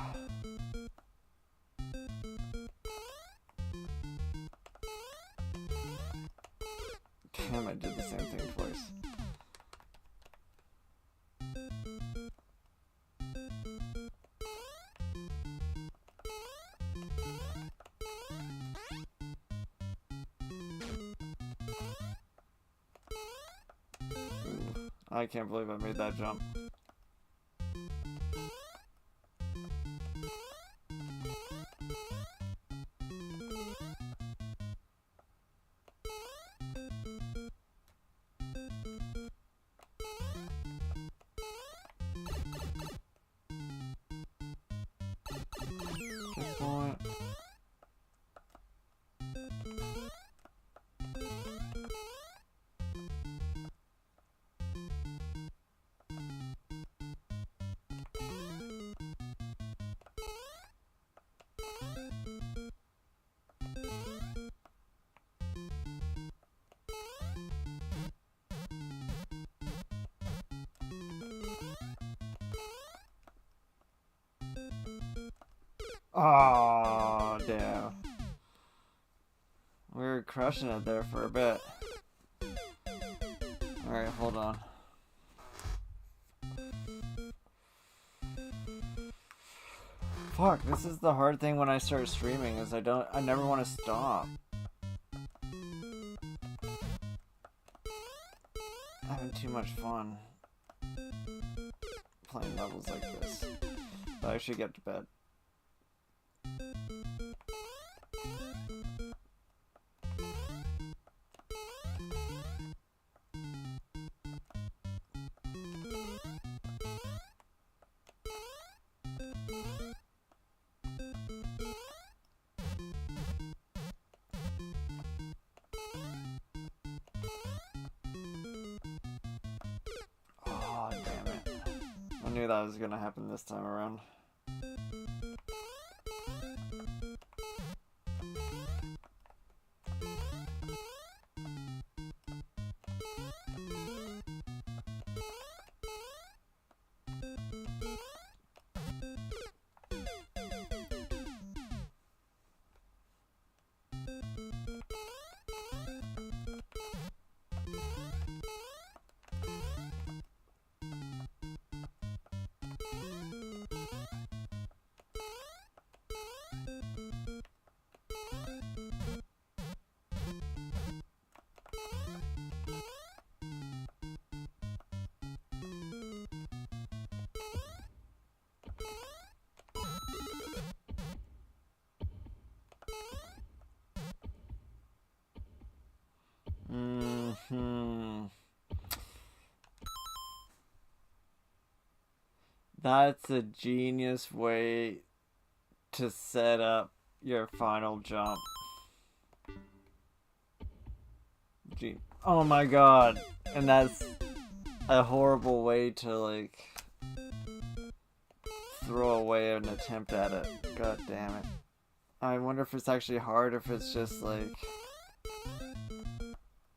Damn, I did the same thing twice. Ooh, I can't believe I made that jump. Checkpoint. Oh, damn. We were crushing it there for a bit. Alright, hold on. Fuck, this is the hard thing when I start streaming, is I never want to stop. Having too much fun playing levels like this. But I should get to bed. Oh, damn it. I knew that was gonna happen this time around. That's a genius way to set up your final jump. Oh my god. And that's a horrible way to, like, throw away an attempt at it. God damn it. I wonder if it's actually hard, if it's just, like,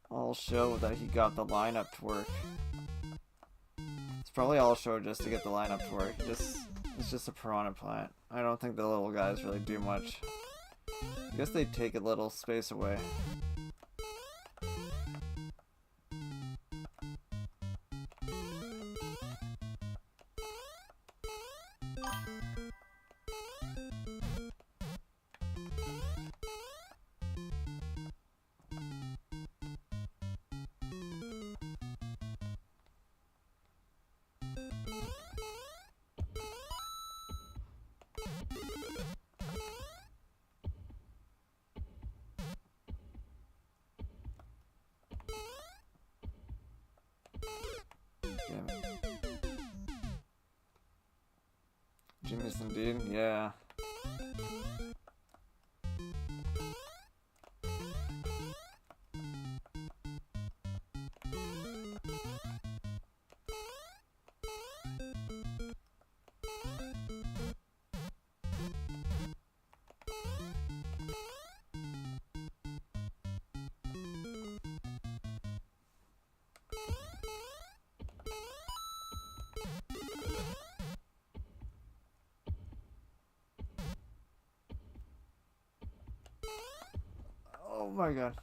all show that he got the lineup to work. It's probably all show just to get the lineup to work. It's just a piranha plant. I don't think the little guys really do much. I guess they take a little space away. Damn it. Genius indeed, yeah. Oh my god.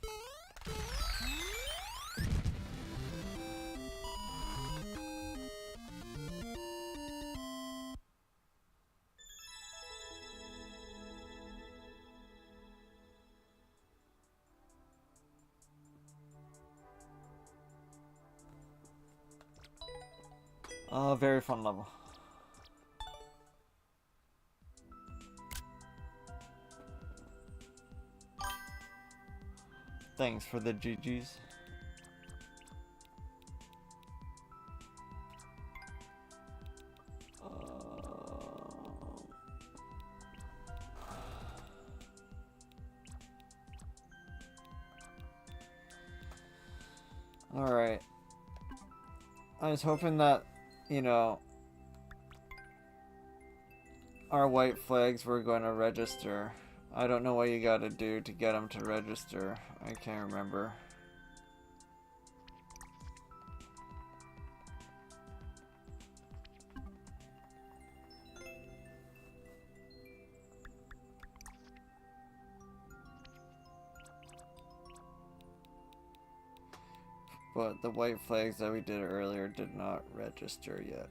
Very fun level. Thanks for the GGs. Alright. I was hoping that, you know, our white flags were going to register. I don't know what you gotta do to get them to register. I can't remember. But the white flags that we did earlier did not register yet.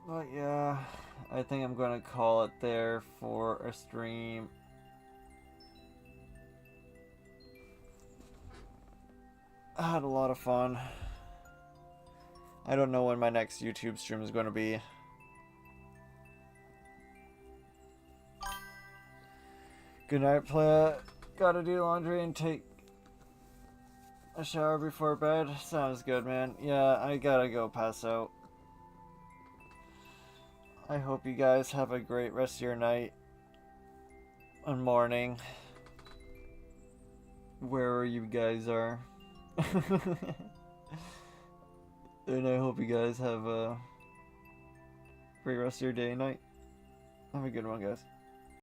But yeah, I think I'm gonna call it there for a stream. I had a lot of fun. I don't know when my next YouTube stream is gonna be. Good night, play. Gotta do laundry and take a shower before bed. Sounds good, man. Yeah, I gotta go pass out. I hope you guys have a great rest of your night and morning, wherever you guys are. And I hope you guys have a great rest of your day and night. Have a good one, guys.